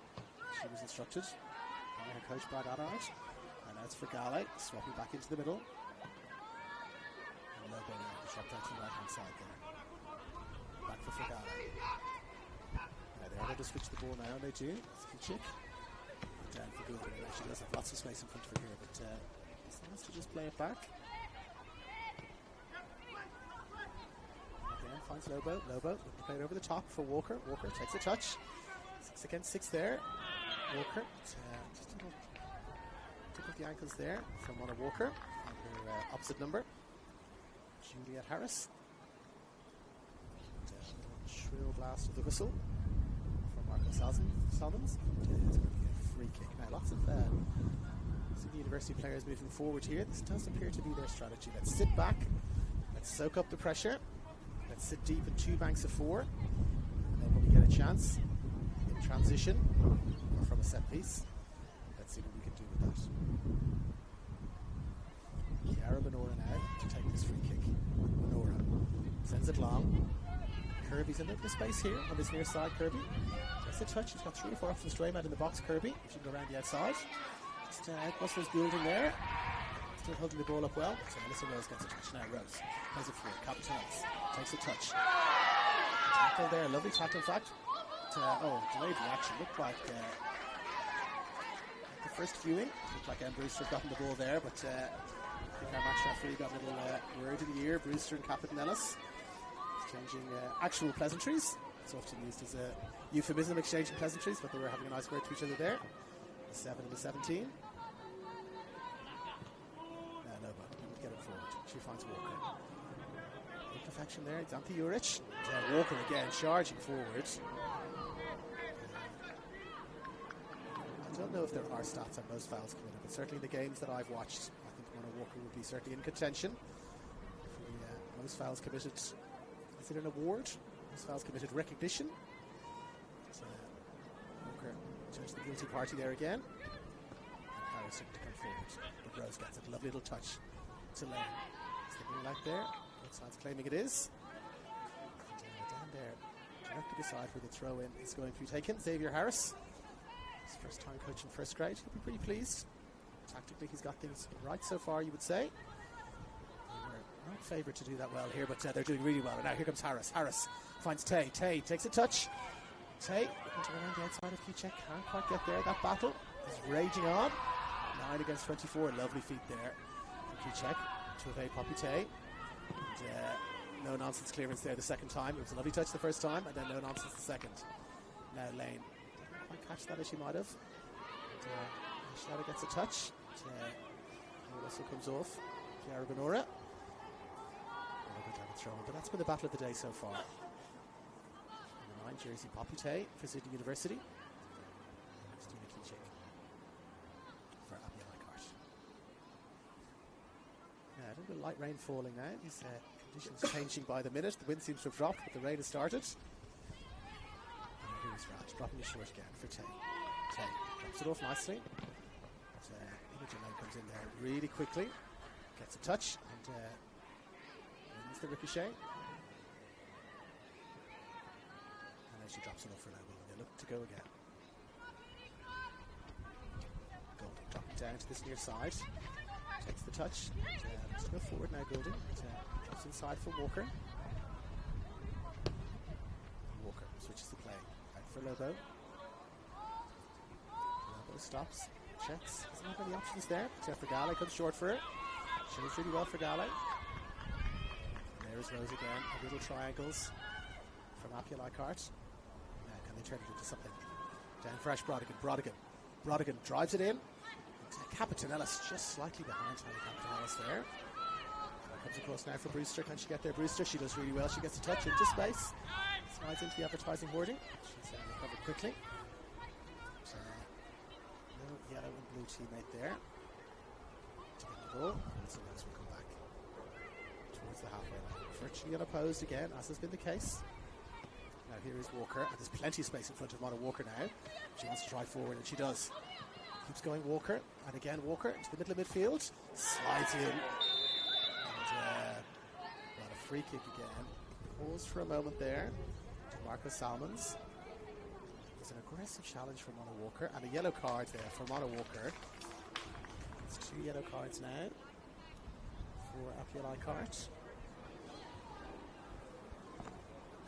[SPEAKER 3] She was instructed by her coach, Brad Adhard. And now it's for Gale, swapping back into the middle. And Lobo now to shot down to the right-hand side there. Back for Gale. Now they're able to switch the ball now, and they do. It's Kichik. And down for Goulding. Now she does have lots of space in front of her here, but it's nice to just play it back. Again, finds Lobo. Lobo looking to play it over the top for Walker. Walker takes a touch. 6 against 6 there. Walker just took off the ankles there from Mona Walker and her opposite number, Juliet Harris. And, shrill blast of the whistle from Marco Salmons. It's going to be a free kick. Now, lots of Sydney University players moving forward here. This does appear to be their strategy. Let's sit back. Let's soak up the pressure. Let's sit deep in 2 banks of 4. And then when we get a chance in transition or from a set piece, let's see what we can do with that. Chiara Benora now to take this free kick. Benora sends it long. Kirby's in the space here on this near side. Kirby gets a touch. He's got 3 or 4 options to aim at in the box. Kirby, if you can go around the outside. Just outbusters building there. Still holding the ball up well. So Melissa Rose gets a touch now. Rose plays it forward. Capitals takes a touch. Tackle there. Lovely tackle, in fact. Delayed reaction. Looked like the first viewing. Looked like Brewster had gotten the ball there, but I think our match referee got a little word of the year. Brewster and Captain Ellis exchanging actual pleasantries. It's often used as a euphemism, exchanging pleasantries, but they were having a nice word to each other there. 7 and 17. No, but didn't get it forward. She finds Walker. Imperfection there. It's Ante Juric. Walker again charging forward. I don't know if there are stats on most fouls committed, but certainly the games that I've watched, I think Mona Walker would be certainly in contention for the most fouls committed. Is it an award? Most fouls committed recognition. Walker judged the guilty party there again. And Harrison to come forward. But Rose gets it. Lovely little touch to Lane. Sticking right there. Both sides claiming it is. And down there, directly beside where the throw in is going to be taken. Xavier Harris. His first time coaching first grade. He'll be pretty pleased. Tactically, he's got things right so far, you would say. We're not favoured to do that well here, but they're doing really well. And now here comes Harris. Harris finds Tay. Tay takes a touch. Tay looking to around the outside of Kicek. Can't quite get there. That battle is raging on. 9 against 24. Lovely feet there from Kicek to evade Poppy Tay. And no nonsense clearance there the second time. It was a lovely touch the first time, and then no nonsense the second. Now Lane didn't quite catch that as she might have. Shadow gets a touch. Whistle comes off. Chiara Benora. But that's been the battle of the day so far. The 9 jersey Poppy Tay for Sydney University. Christina Kicek for APIA Leichhardt. Now, a little bit of light rain falling now. These conditions changing by the minute. The wind seems to have dropped, but the rain has started. And here's Raj dropping it short again for Tay. Tay drops it off nicely. Imogen now comes in there really quickly. Gets a touch and wins the ricochet. And then she drops it off for Noble and they look to go again. Golding dropping down to this near side. Takes the touch. Let's go forward now, Golding. Drops inside for Walker. Walker switches the play. Out for Lobo. Lobo stops. Checks. Doesn't have any options there. Except for Gale comes short for it. Shows really well for Gale. There's Rose again. Little triangles from APIA Leichhardt. Now can they turn it into something? Down fresh Brodigan. Brodigan drives it in. Captain Ellis just slightly behind Captain Ellis there. Comes across now for Brewster. Can she get there? Brewster, she does really well. She gets a touch into space. Slides into the advertising hoarding. She's recovered quickly. Yellow and blue teammate there to get the ball. Wilson Rose will come back towards the halfway line. Virtually unopposed again, as has been the case. Now here is Walker, and there's plenty of space in front of Mona Walker now. She wants to drive forward, and she does. Keeps going Walker, and again Walker into the middle of midfield. Slides in. And got a free kick again. Pause for a moment there to Marco Salmons. It's an aggressive challenge for Mona Walker and a yellow card there for Mona Walker. It's 2 yellow cards now for APIA Leichhardt.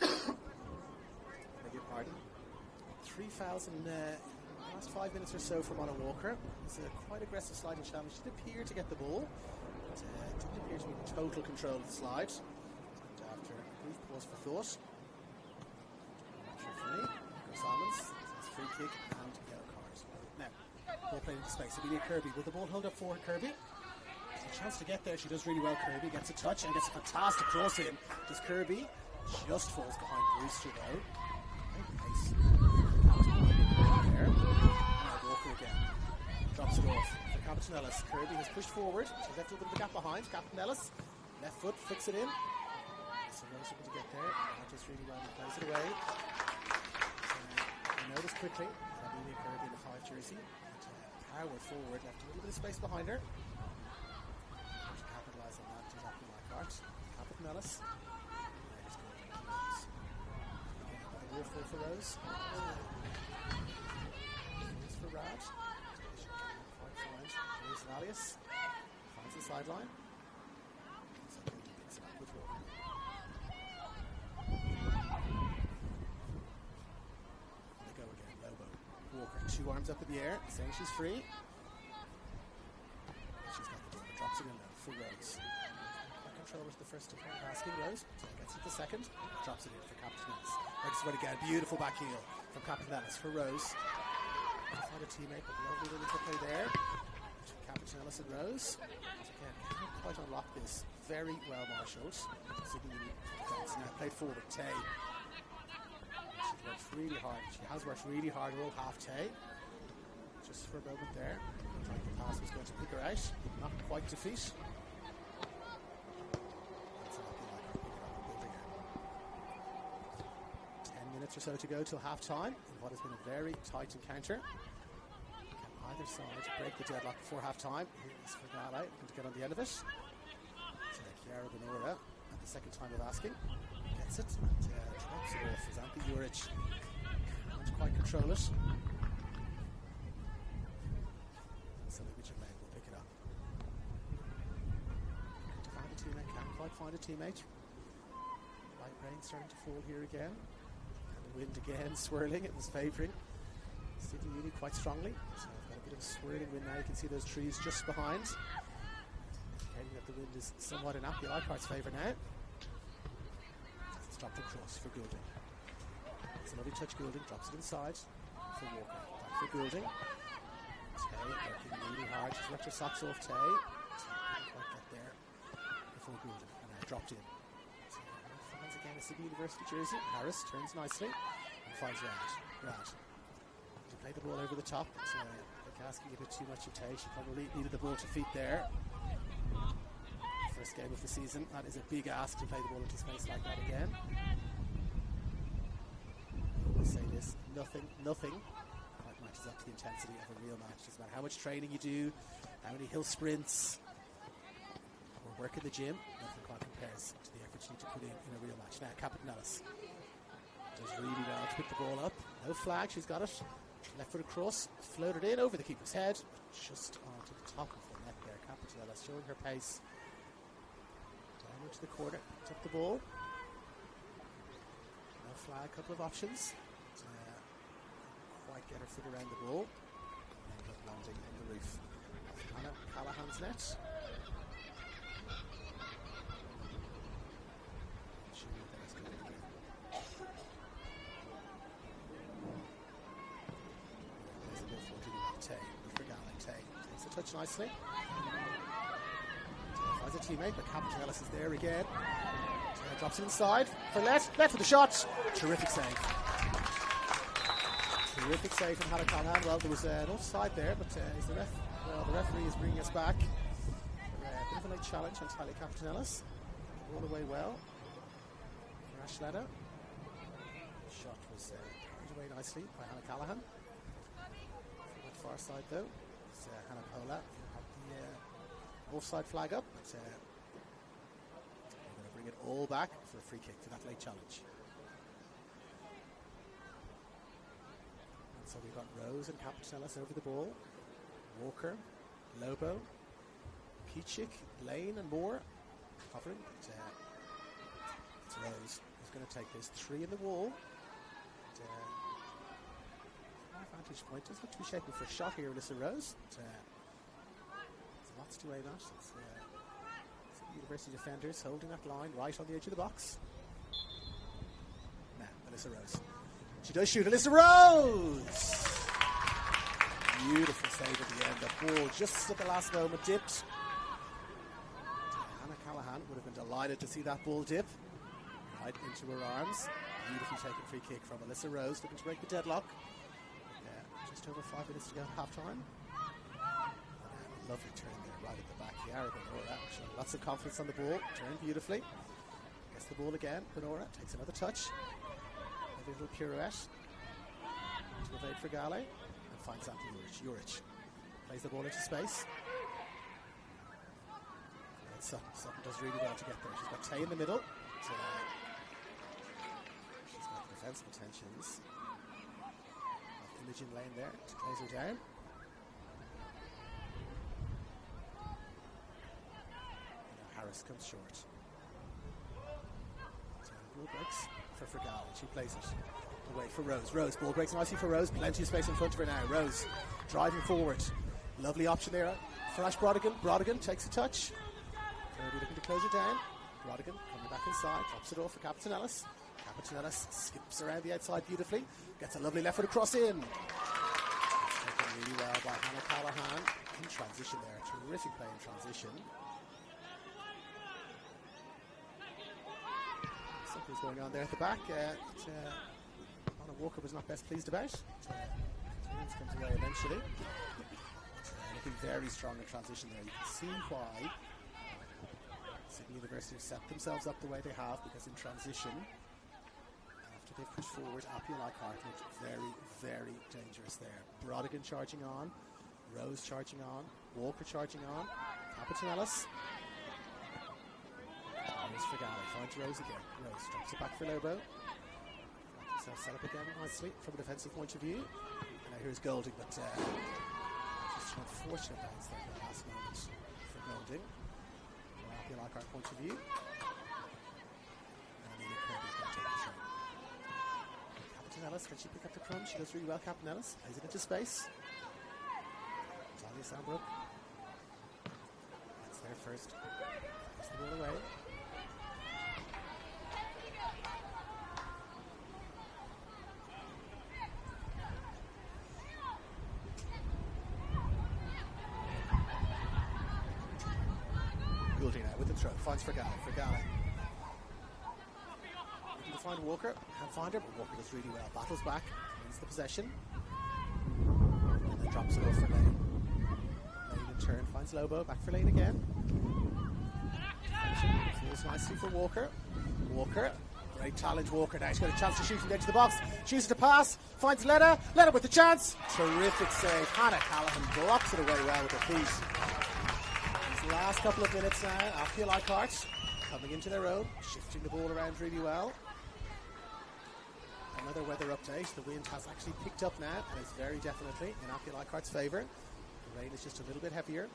[SPEAKER 3] Beg your pardon. 3 fouls in the last 5 minutes or so for Mona Walker. It's a quite aggressive sliding challenge. She did appear to get the ball, but didn't appear to be in total control of the slide. And after a brief pause for thought, Salmons, free kick and yellow card. Now, ball played into space. Amelia Kirby. Will the ball hold up for her, Kirby? There's a chance to get there. She does really well, Kirby. Gets a touch and gets a fantastic cross in. Does Kirby? Just falls behind Brewster, though. Great pace. again. Drops it off for Captain Ellis. Kirby has pushed forward. She's left a little bit of a gap behind. Captain Ellis, left foot, flicks it in. So Rose able to get there. Not just really well, plays it away. You notice quickly that Amelia Kirby in the 5 jersey. Power forward, left a little bit of space behind her. To capitalise on that, to APIA Leichhardt. Captain Ellis. There's Rose. Another warful for Rose. Here's for Rad. Here's Alias. Finds the sideline. So Kirby picks it up with Walker. They go again, Lobo. Walker, 2 arms up in the air, saying she's free. She's got the ball, drops it in low for Rose. Control with the first asking Rose, so gets it the second, drops it in for Captain Ellis. Makes it again, beautiful back heel from Captain Ellis for Rose. Find a teammate, but lovely little play there. Captain Ellis and Rose. Again, can't quite unlock this. Very well marshalled. Now played forward, Tay. She's worked really hard. She has worked really hard all half Tay. Just for a moment there. Like the pass was going to pick her out. Not quite defeat. That's APIA Leichhardt picking up and building her. 10 minutes or so to go till half time in what has been a very tight encounter. Either side break the deadlock before half time. Here's for Gala, looking to get on the end of it. So Chiara Benora at the second time of asking. Gets it and drops it off as Antti Juric can't quite control it. So Midfield will pick it up. To find a teammate, can't quite find a teammate. Light rain starting to fall here again. And the wind again swirling, it was favouring Sydney Uni quite strongly. So I've got a bit of swirling wind now. You can see those trees just behind. Indicating that the wind is somewhat in APIA Leichhardt's favour now. It's dropped across for Goulding. It's a lovely touch. Goulding drops it inside for Walker. Back for Goulding. Tay working really hard. She's left her socks off Tay. Couldn't quite get there before Goulding. And now dropped in. So finds again a Sydney University jersey. Harris turns nicely and finds Rad. To play the ball over the top. So like asking a bit too much of Tay. She probably needed the ball to feet there. First game of the season. That is a big ask to play the ball into space like that again. I always say this, nothing quite matches up to the intensity of a real match. It's about how much training you do, how many hill sprints, or work in the gym. Nothing quite compares to the effort you need to put in a real match. Now, Captain Ellis does really well to pick the ball up. No flag, she's got it. Left foot across, floated in over the keeper's head, just onto the top of the net there. Captain Ellis showing her pace. Down into the corner, picked up the ball. No flag, couple of options. Quite get her foot around the ball. Ended up landing in the roof of Hannah Callahan's net. Tay takes a touch nicely. Finds a teammate, but Captain Ellis is there again. Drops it inside for Let with the shot. Terrific save. Terrific save from Hannah Callahan. Well, there was an offside there, but the referee is bringing us back. A bit of a late challenge on Tyler Captain Ellis. All the way well for Ashleda. The shot was carried away nicely by Hannah Callahan. From that far side though, it's Hannah Pola who had the offside flag up. But we're going to bring it all back for a free kick for that late challenge. So we've got Rose and Captain Ellis over the ball. Walker, Lobo, Peachik, Lane and Moore covering. It's Rose who's going to take this. 3 in the wall. Vantage point doesn't look to be shaping for a shot here, Alyssa Rose. There's lots to aim at. It's University defenders holding that line right on the edge of the box. Now, Alyssa Rose. She does shoot. Alyssa Rose! Beautiful save at the end. The ball just at the last moment dipped. Hannah Callahan would have been delighted to see that ball dip right into her arms. Beautifully taken free kick from Alyssa Rose, looking to break the deadlock. Just over 5 minutes to go at half-time. Lovely turn there, right at the back. Yara Benora showing lots of confidence on the ball. Turned beautifully. Gets the ball again. Benora takes another touch. A little pirouette. To evade for Gale. And finds out Juric. Plays the ball into space. And Sutton does really well to get there. She's got Tay in the middle. She's got the defensive intentions. Imogen Lane there to close her down. Harris comes short. So ball breaks for Fergal. She plays it away for Rose. Rose, ball breaks nicely for Rose. Plenty of space in front of her now. Rose driving forward. Lovely option there for Ash Brodigan. Brodigan takes a touch. Kirby looking to close it down. Brodigan coming back inside. Drops it off for Captain Ellis. Captain Ellis skips around the outside beautifully. Gets a lovely left foot across in. Taken really well by Hannah Callahan in transition there. Terrific play in transition. Something's going on there at the back. Anna Walker was not best pleased about. James comes away eventually. Looking very strong in transition there. You can see why Sydney University have set themselves up the way they have, because in transition, after they've pushed forward, APIA Leichhardt looked very, very dangerous there. Brodigan charging on, Rose charging on, Walker charging on, Captain Ellis. Rose for Galley, finds Rose again. Rose drops it back for Lobo. Himself set up again nicely from a defensive point of view. And now here's Golding, but just an unfortunate bounce there at the last moment for Golding. From APIA Leichhardt point of view. And Amelia Kirby's going to take the shot. Captain Ellis, can she pick up the crumb? She does really well, Captain Ellis. Plays it into space. Talia Sandbrook. That's there first. Puts the ball away. With the throw, finds Fergal. Looking to find Walker, can't find her, but Walker does really well. Battles back, wins the possession, and then drops it off for Lane. Lane in turn finds Lobo, back for Lane again. Feels nicely for Walker. Walker, great challenge. Walker now. She's got a chance to shoot from the edge of the box. Chooses to pass, finds Letta with the chance. Terrific save. Hannah Callahan blocks it away well with her feet. Last couple of minutes now, APIA Leichhardt coming into their own, shifting the ball around really well. Another weather update. The wind has actually picked up now, and it's very definitely in APIA Leichhardt's favour. The rain is just a little bit heavier.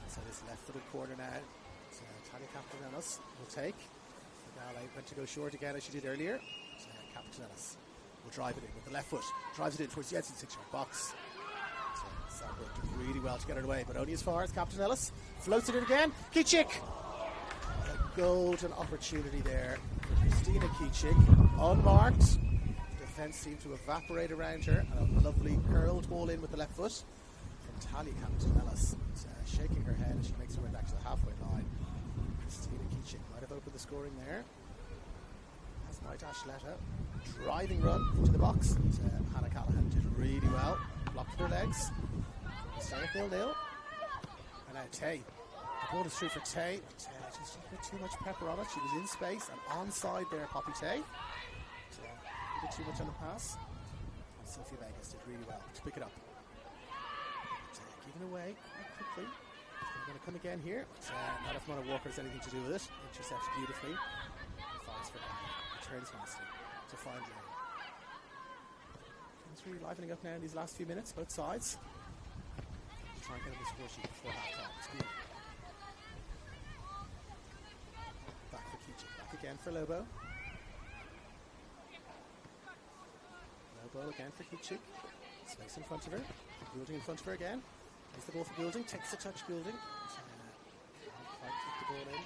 [SPEAKER 3] So this left-footed corner now, so Tanya Captain Ellis will take. Gale went to go short again as she did earlier. So Captain Ellis will drive it in with the left foot. Drives it in towards the edge of the 6-yard box. Sandbrook did really well to get it away, but only as far as Captain Ellis. Floats it in again. Kicik! A golden opportunity there for Christina Kicik. Unmarked. The defence seemed to evaporate around her, and a lovely curled ball in with the left foot from Talia Captain Ellis. Shaking her head as she makes her way back to the halfway line. Christina Kicik might have opened the scoring there. As might Ashletta. Driving run into the box. Hannah Callahan did really well. Blocked her legs. Stay at 0-0. And now Tay. The ball is through for Tay. Tay just a bit too much pepper on it. She was in space and onside there, Poppy Tay. So, a bit too much on the pass. And Sophie Vegas did really well to pick it up. Tay giving away quite quickly. They're going to come again here. Not if Mona Walker has anything to do with it. Intercepts beautifully. Fires for that. Returns nicely to find Lane. It's really livening up now in these last few minutes, both sides. Try and get on the score sheet before half-time. It's good. Back for Kicik. Back again for Lobo. Lobo again for Kicik. Space in front of her. Goulding in front of her again. Takes the ball for Goulding. Takes the touch, Goulding. Can't quite keep the ball in.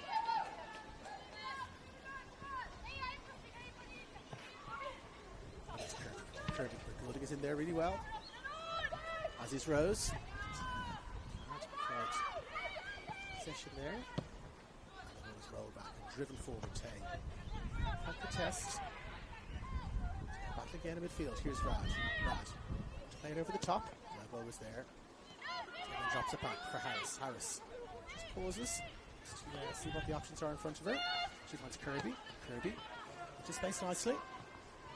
[SPEAKER 3] That's Kirby. Goulding is in there really well. As is Rose. Possession there. And rolled back and driven forward Tay. Had the test. Back Back again in midfield. Here's Rad. Play it over the top. Elbow was there. And then drops it back for Harris. Harris just pauses to see what the options are in front of her. She finds Kirby. Just spaced nicely.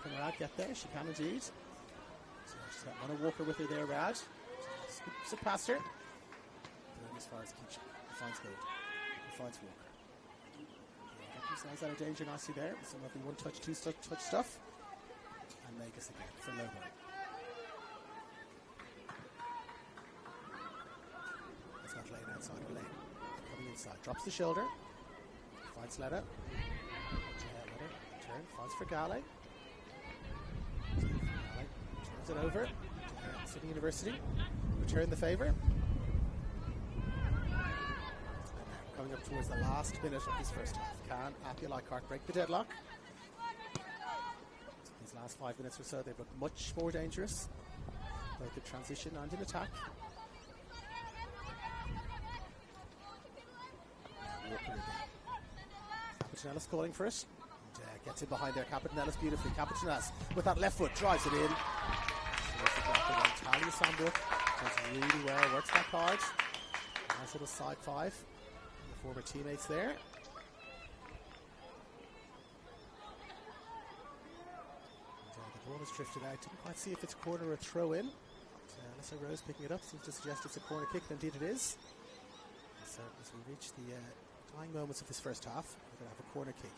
[SPEAKER 3] Can Rad get there? She can indeed. So she's got Anna Walker with her there, Rad. Scoops it past her. Going as far as Keach. He finds Gold. He finds Walker. Get themselves out of danger nicely there. Some lovely one-touch, two-touch stuff. And Magus again for Lobo. It's got Lane outside of Lane. Coming inside. Drops the shoulder. Finds Letta. Turn. Finds for Gale. Turns it over. Sydney University. Return the favour. And now coming up towards the last minute of this first half. Can APIA Leichhardt break the deadlock? These last 5 minutes or so, they've looked much more dangerous, both in transition and in attack. Walker again. Capetinellis calling for it. And, gets in behind there. Capetinellis beautifully. Capetinellis with that left foot drives it in. Talia Sandbrook does really well. Works that card. Nice little side five. The former teammates there. The ball has drifted out. Didn't quite see if it's corner or throw in. Alyssa Rose picking it up. Seems to suggest it's a corner kick, and indeed it is. So as we reach the dying moments of this first half, we're going to have a corner kick.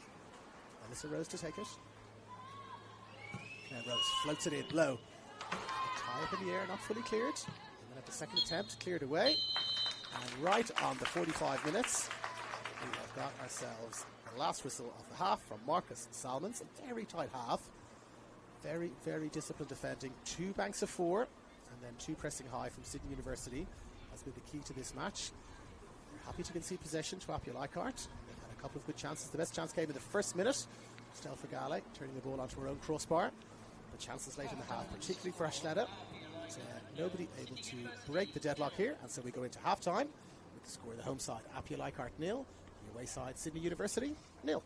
[SPEAKER 3] Alyssa Rose to take it. Now Rose floats it in low. Tie up in the air, not fully cleared. And then at the second attempt, cleared away. And right on the 45 minutes, we have got ourselves the last whistle of the half from Marcus Salmons. A very tight half. Very, very disciplined defending. 2 banks of 4, and then 2 pressing high from Sydney University has been the key to this match. They're happy to concede possession to APIA Leichhardt. They've had a couple of good chances. The best chance came in the first minute. Stell for Gale, turning the ball onto her own crossbar. The chances late in the half, particularly for Ashleda. Nobody able to break the deadlock here, and so we go into half-time with the score of the home side, APIA Leichhardt 0, the away side, Sydney University 0.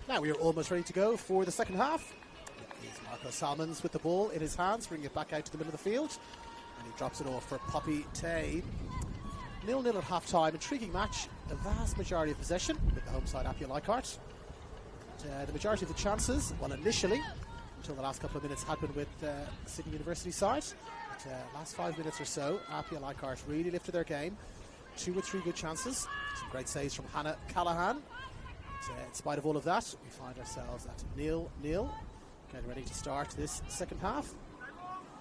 [SPEAKER 3] Now we are almost ready to go for the second half. Here's Marco Salmons with the ball in his hands, bringing it back out to the middle of the field. And he drops it off for Poppy Tay. 0-0 at half-time. Intriguing match. A vast majority of possession with the home side, APIA Leichhardt. The majority of the chances, well, initially, until the last couple of minutes, had been with Sydney University side. But last 5 minutes or so, APIA Leichhardt really lifted their game. 2 or 3 good chances. Some great saves from Hannah Callahan. In spite of all of that, we find ourselves at 0-0. Getting ready to start this second half.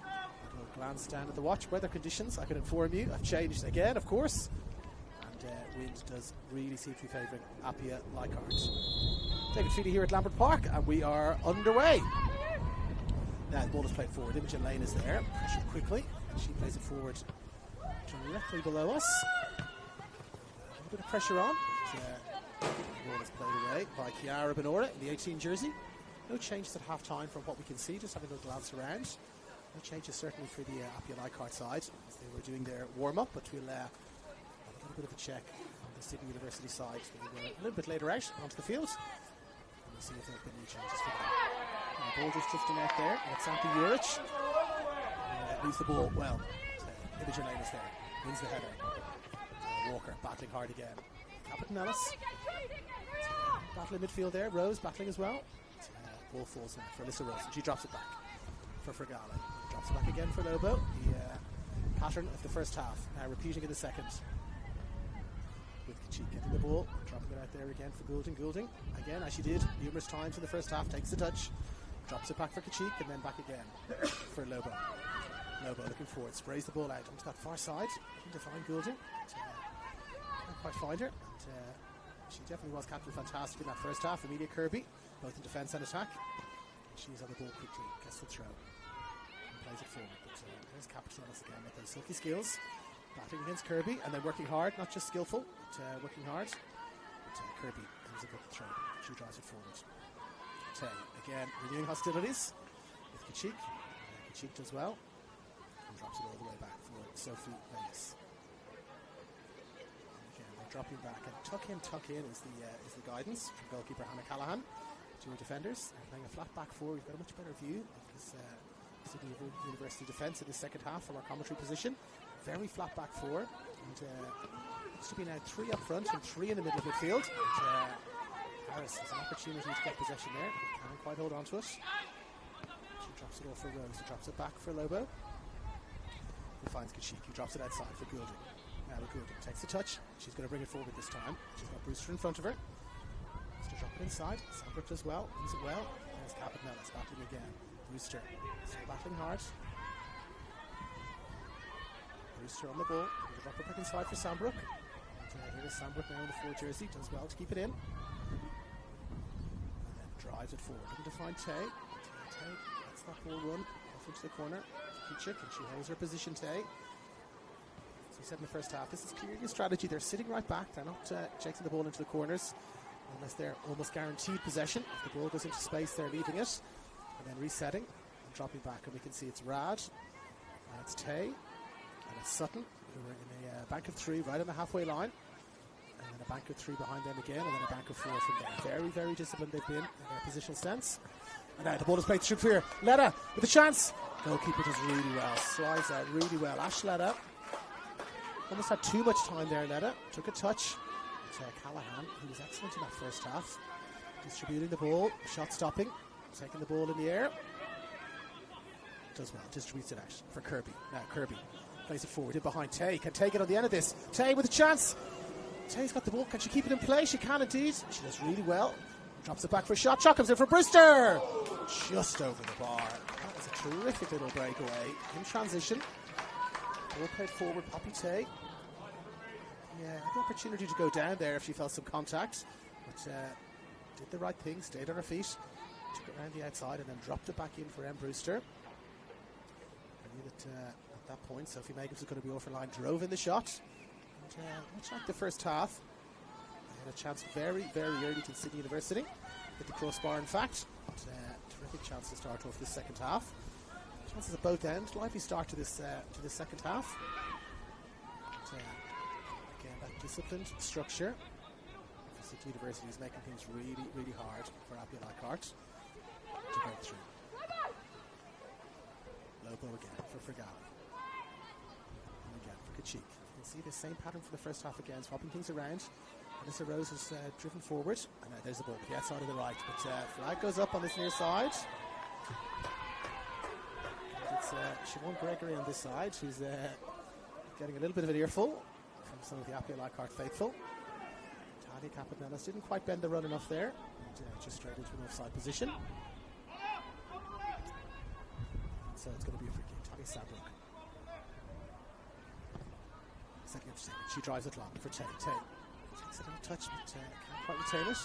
[SPEAKER 3] A little glance down at the watch. Weather conditions, I can inform you, have changed again, of course. And wind does really seem to be favouring APIA Leichhardt. David Feedy here at Lambert Park, and we are underway. Now the ball is played forward. Imogen Lane is there. Pressured quickly. She plays it forward directly below us. A little bit of pressure on. The ball is played away by Chiara Benora in the 18 jersey. No changes at half-time from what we can see, just having a little glance around. No changes certainly for the APIA Leichhardt side as they were doing their warm-up, but we'll have a little bit of a check on the Sydney University side. They were a little bit later out onto the field. And we'll see if there have been any changes for them. The ball just drifting out there, and it's Santi Juric. Leaves the ball, well, Imogen Lane is there, wins the header. Walker back battling hard again. Capitanellis. Battling midfield there. Rose battling as well. Ball falls now for Alyssa Rose. And she drops it back for Fergala. Drops it back again for Lobo. The pattern of the first half. Now repeating in the second. With Kachik getting the ball. Dropping it out there again for Goulding. Goulding, again, as she did numerous times in the first half, takes the touch. Drops it back for Kachik and then back again for Lobo. Lobo looking forward. Sprays the ball out onto that far side. Looking to find Goulding. Can't quite find her. And, she definitely was captain fantastic in that first half. Amelia Kirby, both in defence and attack. She's on the ball quickly, gets the throw, and plays it forward. But there's Capitanellis again with those silky skills. Battling against Kirby, and then working hard, not just skillful, but working hard. But Kirby has a good throw. She drives it forward. Tay, again, renewing hostilities with Kachik. Kachik does well, and drops it all the way back for Sophie Vegas. Dropping back and tuck in is the guidance from goalkeeper Hannah Callahan to her defenders. They're playing a flat back four. We've got a much better view of this Sydney University defence in the second half from our commentary position. Very flat back four, and looks to be now 3 up front and 3 in the middle of midfield. And, Harris has an opportunity to get possession there, but can't quite hold on to it. She drops it off for Rose. She drops it back for Lobo. Who finds Kachik, who drops it outside for Goulding. Now Goulding takes the touch. She's going to bring it forward this time. She's got Brewster in front of her. Wants to drop it inside. Sandbrook does well. Use it well. There's Capitanellis battling again. Brewster still battling hard. Brewster on the ball. Going to drop it back inside for Sandbrook. And here is Sandbrook now in the 4 jersey. Does well to keep it in. And then drives it forward. Looking to find Tay. Tay lets that ball run off into the corner. Kachik, and she holds her position, Tay. As we said in the first half, this is clearly a strategy. They're sitting right back. They're not chasing the ball into the corners unless they're almost guaranteed possession. If the ball goes into space, they're leaving it and then resetting and dropping back. And we can see it's Rad, and it's Tay, and it's Sutton, who are in a bank of 3 right on the halfway line, and then a bank of 3 behind them again, and then a bank of 4 from there. Very, very disciplined they've been in their positional sense. And now the ball is played through here. Letta with a chance. Goalkeeper does really well. Slides out really well. Ash Letta. Almost had too much time there, Letta. Took a touch. But Callahan, who was excellent in that first half. Distributing the ball, shot stopping, taking the ball in the air. Does well, distributes it out for Kirby. Now Kirby plays it forward in behind Tay. Can Tay get on the end of this? Tay with a chance. Tay's got the ball. Can she keep it in play? She can indeed. She does really well. Drops it back for a shot. Shot comes in for Brewster. Just over the bar. That was a terrific little breakaway in transition. Ball played forward, Poppy Tay. Yeah, had the opportunity to go down there if she felt some contact, but did the right thing, stayed on her feet, took it around the outside and then dropped it back in for M. Brewster. I knew that at that point Sophie Megan was going to be over line, drove in the shot, and much like the first half, they had a chance very, very early to Sydney University, hit the crossbar in fact, but terrific chance to start off this second half. Chances at both ends. Lively start to this second half. But, again, that disciplined structure for City University is making things really, really hard for APIA Leichhardt to break through. Lobo again for Fergala. And again for Kachik. You can see the same pattern for the first half again, swapping things around. Alyssa Rose is driven forward. And there's the ball to the outside of the right. But flag goes up on this near side. It's Siobhan Gregory on this side, who's getting a little bit of an earful from some of the APIA Leichhardt faithful. Talia Capitanellis didn't quite bend the run enough there, and just straight into an offside position. So it's going to be a free kick. Talia Sandbrook. Second of second. She drives it long for Tay. Tay takes it in a touch, but can't quite retain it.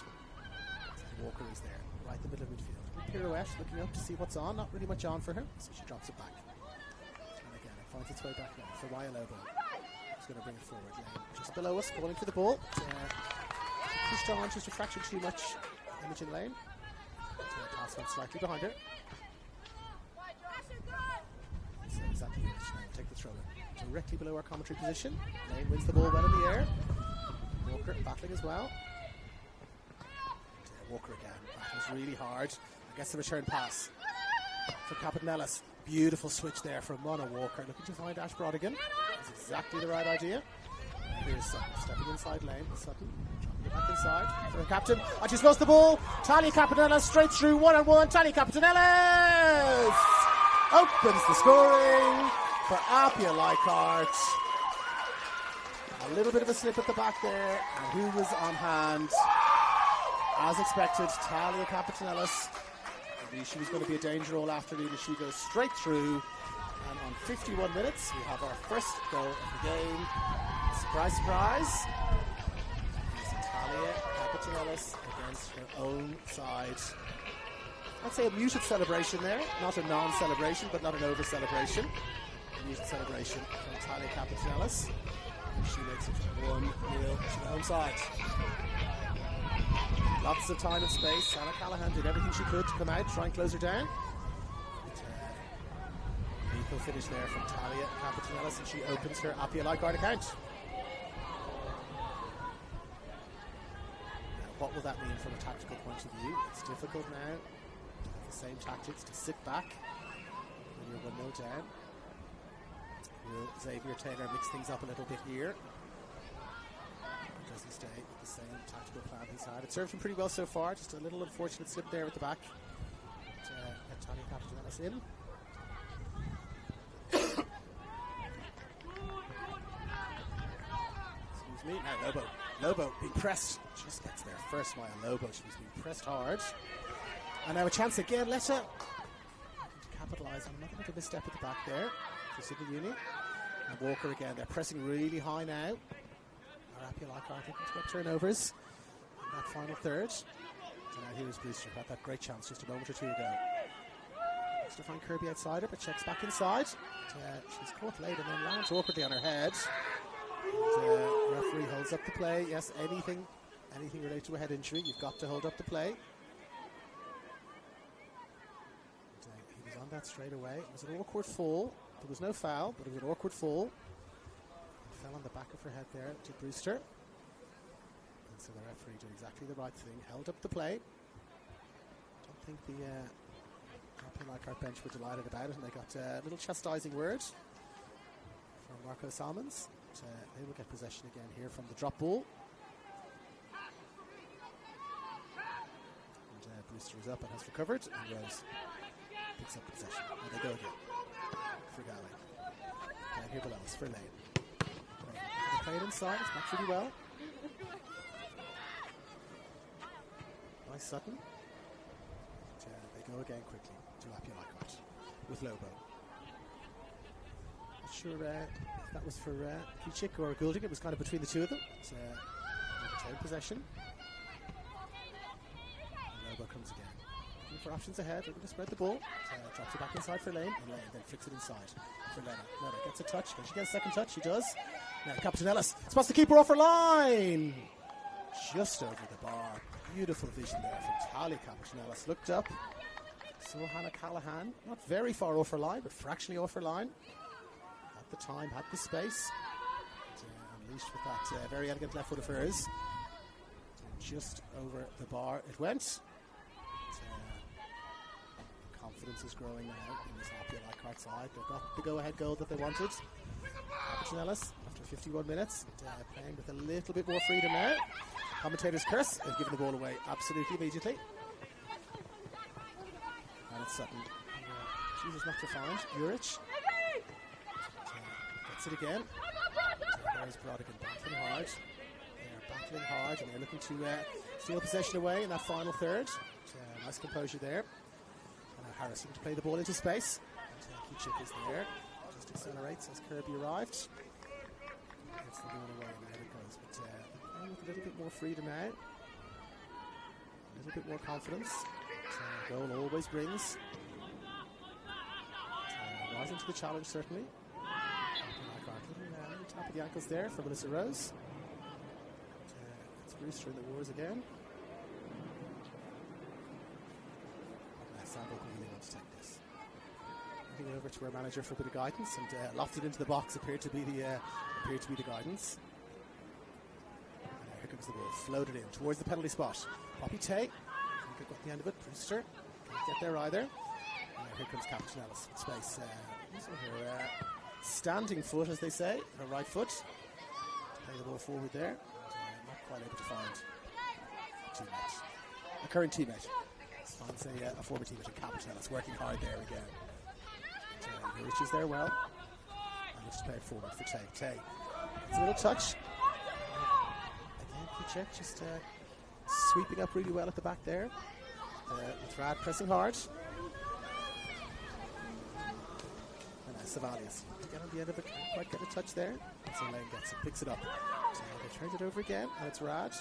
[SPEAKER 3] And Walker is there, right in the middle of midfield. Pirouette, looking up to see what's on. Not really much on for her, so she drops it back. And again, it finds its way back now for Raya Lobo. She's going to bring it forward. Just below us, calling for the ball. Pushed on, just a fraction too much Imogen Lane. Pass went slightly behind her. So exactly here. Take the throw in. Directly below our commentary position. Lane wins the ball well in the air. Walker battling as well. Walker again. Battles really hard. Gets the return pass for Capitanellis. Beautiful switch there from Mona Walker. Looking to find Ash Brodigan. That's exactly the right idea. Here's Sutton stepping inside lane. Sutton dropping it back inside for the captain. I just lost the ball. Talia Capitanellis straight through 1-on-1. Talia Capitanellis opens the scoring for APIA Leichhardt. A little bit of a slip at the back there. And who was on hand? As expected, Talia Capitanellis. I knew she was going to be a danger all afternoon, and she goes straight through. And on 51 minutes, we have our first goal of the game. Surprise, surprise. It's Talia Capitanellis against her own side. I'd say a muted celebration there. Not a non-celebration, but not an over-celebration. A muted celebration from Talia Capitanellis. And she makes it 1-0 to the home side. Lots of time and space. Anna Callahan did everything she could to come out, try and close her down. Equal finish there from Talia Capitanellis, and she opens her APIA Leichhardt account. Now, what will that mean from a tactical point of view? It's difficult now to have the same tactics, to sit back when you're 1-0 down. Will Xavier Taylor mix things up a little bit here? Or does he stay with the same tactical plan he's had? It served him pretty well so far, just a little unfortunate slip there at the back. Get Talia Capitanellis in. Excuse me. Now Lobo being pressed. Just gets there first by Lobo. She was being pressed hard. And now a chance again. Letta to capitalise on another little misstep at the back there for Sydney Uni. And Walker again. They're pressing really high now. Our APIA Leichhardt looking to get turnovers in that final third. So now here's Brewster. Got that great chance just a moment or two ago. To find Kirby outside her, but checks back inside. She's caught late and then lands awkwardly on her head. And, referee holds up the play. Yes, anything related to a head injury, you've got to hold up the play. And, he was on that straight away. It was an awkward fall. There was no foul, but it was an awkward fall. It fell on the back of her head there to Brewster. And so the referee did exactly the right thing. Held up the play. Don't think the APIA Leichhardt bench were delighted about it, and they got a little chastising word from Marco Salmons. They will get possession again here from the drop ball. And Brewster is up and has recovered, and Rose picks up possession. And they go again for Galley. Down here below us for Lane. They play it inside, it's matched really well. Nice Sutton. They go again quickly to APIA Leichhardt with Lobo. Not sure if that was for Kichik or Goulding. It was kind of between the two of them. It's retain possession. And Lobo comes again. Looking for options ahead. Looking to spread the ball. Drops it back inside for Lane. And Lane then flicks it inside for Lena. Lena gets a touch. Can she get a second touch? She does. Now Capitanellis spots the keeper off her line. Just over the bar. Beautiful vision there from Talia Capitanellis. Looked up. Saw Hannah Callahan, not very far off her line, but fractionally off her line. Had the time, had the space. And, unleashed with that very elegant left foot of hers. Just over the bar it went. Confidence is growing now in this APIA Leichhardt side. They've got the go-ahead goal that they wanted. Capitanellis, after 51 minutes, playing with a little bit more freedom now. Commentator's curse, they've given the ball away absolutely immediately. And it's Sutton. Jesus, not to find. Juric. Gets it again. There's Brodigan battling hard. They are battling hard, and they're looking to steal possession away in that final third. Nice composure there. And now Harris looking to play the ball into space. And Kichik is there. Just accelerates as Kirby arrived. Gets the ball away, and there it goes. But playing with a little bit more freedom now. A little bit more confidence. Goal always brings. Rising to the challenge, certainly. Little tap of the ankles there for Melissa Rose. It's Brewster in the wars again. Sandra really wants to take this. Moving over to our manager for a bit of guidance, and lofted into the box appeared to be the guidance. Here comes the ball, floated in towards the penalty spot. Poppy Tay. Got the end of it. Brewster can't get there either. Here comes Capitanellis. Space. Using her standing foot, as they say, her right foot. play the ball forward there. And, not quite able to find a teammate. A current teammate. Finds a former teammate in Capital. It's working hard there again. Rich is there well. And looks to play it forward for Tay. Tay. It's a little touch. Again, Kuchek just sweeping up really well at the back there. With Rad pressing hard. And Savalius. Again on the end of it, can't quite get a touch there. So Lane gets it, picks it up. So they turned it over again, and it's Rad.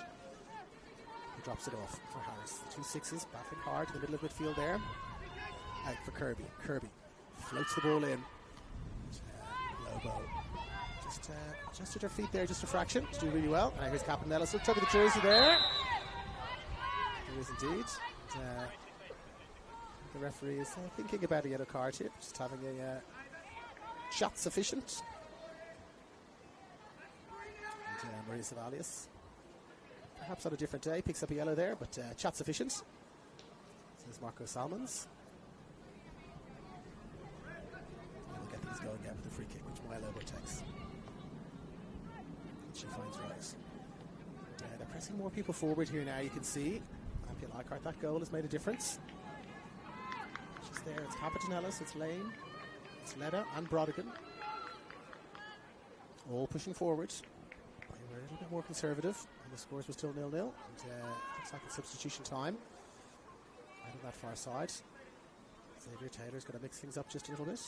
[SPEAKER 3] He drops it off for Harris. 2 6s, battling hard in the middle of midfield there. Out for Kirby. Kirby floats the ball in. Lobo. Just at her feet there, just a fraction. She's doing really well. And here's Captain Ellis. Look, tugging the jersey there. There is indeed. The referee is thinking about a yellow card here. Just having a shot sufficient. And Maria Savalius, perhaps on a different day, picks up a yellow there, but chat sufficient. Says Marco Salmons. And we'll get things going again with the free kick, which Lobo takes. And she finds Rose. They're pressing more people forward here now, you can see. APIA Leichhardt, that goal has made a difference. She's there, it's Capitanellis, it's Lane, it's Leda and Brodigan. All pushing forward. They were a little bit more conservative, and the scores were still 0-0. And looks like it's substitution time. Out on that far side. Xavier Taylor's going to mix things up just a little bit.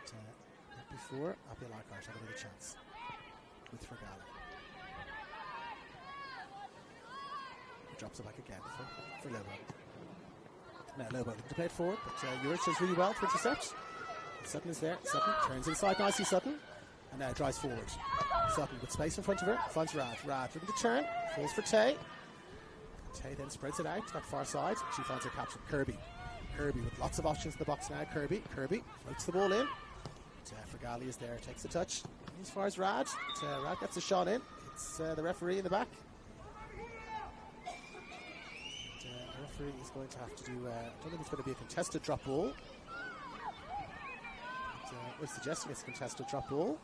[SPEAKER 3] But before, APIA Leichhardt had another chance with Fergali. Drops it back again for Lobo. Now Lobo looking to play it forward, but Jurich does really well to intercept. Sutton is there. Sutton turns inside nicely, Sutton. And now drives forward. Sutton with space in front of her. Finds Rad. Rad looking to turn. Falls for Tay. Tay then spreads it out to that far side. She finds her captain, Kirby. Kirby with lots of options in the box now. Kirby floats the ball in. Fergali is there. Takes a touch. As far as Rad. Rad gets a shot in. It's the referee in the back. The referee is going to have to do, I don't think it's going to be a contested drop ball. We're suggesting it's a contested drop ball.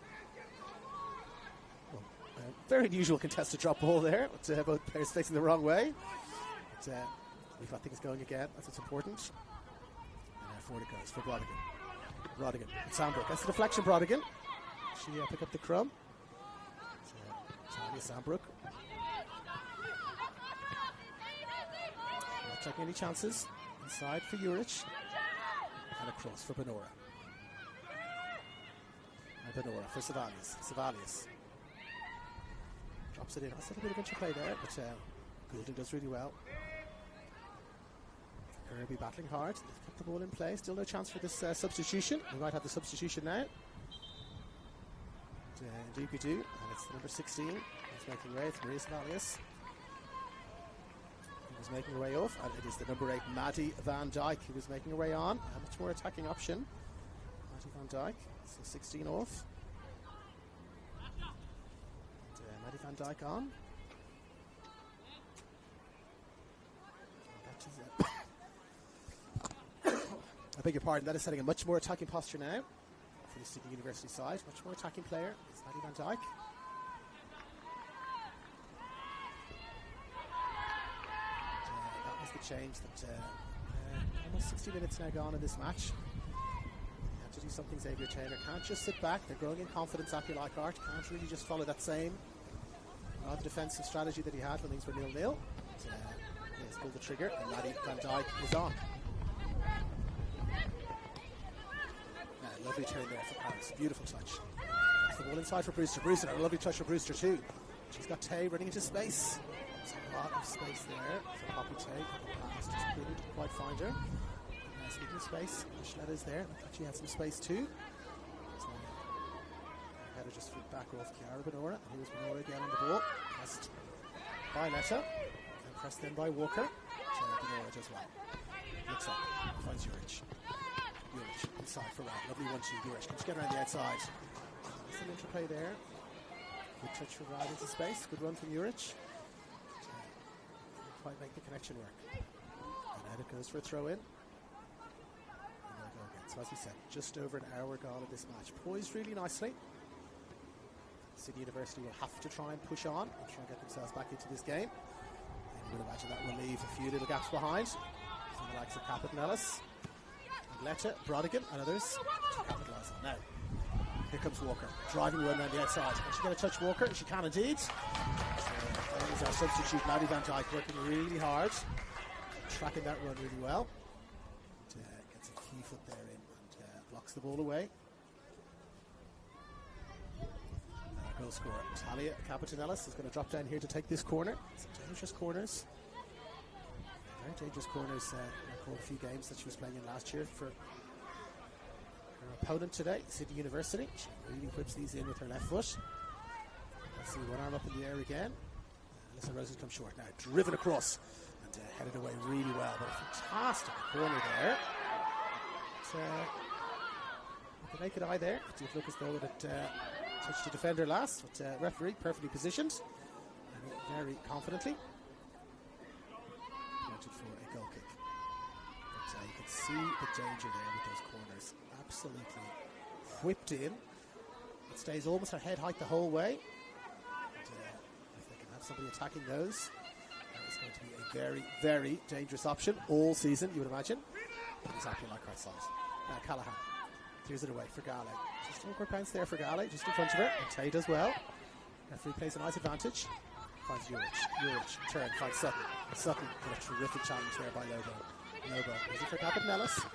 [SPEAKER 3] Well, very unusual contested drop ball there, with both players facing the wrong way. But, we've got things going again, that's what's important. And forward it goes for Brodigan. Brodigan, Sandbrook, that's the deflection, Brodigan. She pick up the crumb. Talia Sandbrook. Not taking any chances. Inside for Juric. And across for Benora. And Benora for Savalius. Drops it in. That's a little bit of interplay there, but Goulden does really well. Kirby battling hard. They've kept the ball in play. Still no chance for this substitution. We might have the substitution now. Indeed we do. And it's the number 16. He's making way. It's Maria Savalius. He was making her way off. And it is the number 8, Maddie Van Dijk, who was making her way on. A much more attacking option. Maddie Van Dijk. So 16 off. And Maddie Van Dijk on. I beg your pardon, that is setting a much more attacking posture now for the Sydney University side. Much more attacking player. It's Maddie Van Dijk. That was the change that almost 60 minutes now gone in this match. You have to do something, Xavier Taylor. Can't just sit back. They're growing in confidence, APIA Leichhardt. Can't really just follow that same rather defensive strategy that he had when things were 0-0. He has pulled the trigger, and Maddie Van Dijk is on. Lovely turn there for Paris. Beautiful touch. That's the ball inside for Brewster. Brewster, a lovely touch for Brewster too. She's got Tay running into space. There's a lot of space there for Poppy Tay. Pass just couldn't quite find her. Speaking of space, Schletter's there. Looked like she had some space too. So, header just flipped back off Chiara Benora. And here's Benora again on the ball. Pressed by Letta. And pressed then by Walker. So Benora does well. Looks up. Finds Juric. Juric inside for Rad. Lovely 1-2. Juric can get around the outside. There's an interplay there. Good touch for Rad into space. Good run from Juric. Didn't quite make the connection work. And out it goes for a throw in. And there we go again. So as we said, just over an hour gone of this match. Poised really nicely. Sydney University will have to try and push on and try and get themselves back into this game. And you would imagine that will leave a few little gaps behind. From the likes of Caput and Ellis, Letta, Brodigan, and others to capitalise on. Now, here comes Walker, driving one around the outside. Can she get a touch, Walker? She can indeed. So, there's our substitute, Maddie Van Dyke, working really hard, tracking that run really well. And, gets a key foot there in and blocks the ball away. Goal scorer, Talia Capitanellis is going to drop down here to take this corner. Some dangerous corners. Very dangerous corners. I recall a few games that she was playing in last year for her opponent today, Sydney University. She really whips these in with her left foot. Let's see, one arm up in the air again. Alyssa Rose has come short now, driven across and headed away really well. But a fantastic corner there. But, with the naked eye there, it did look as though it had touched the defender last, but referee perfectly positioned and very confidently pointed for a goal kick. But you can see the danger there with those corners. Absolutely whipped in. It stays almost at head height the whole way. And, if they can have somebody attacking those, that is going to be a very, very dangerous option all season, you would imagine. But it's APIA Leichhardt side. Now Callahan clears it away for Gale. Just an awkward bounce there for Gale, just in front of her. And Tay does well. Referee plays a nice advantage. Finds Urich. Turn, finds Sutton. And Sutton got a terrific challenge there by Lobo. Lobo. Is it for Capitanellis?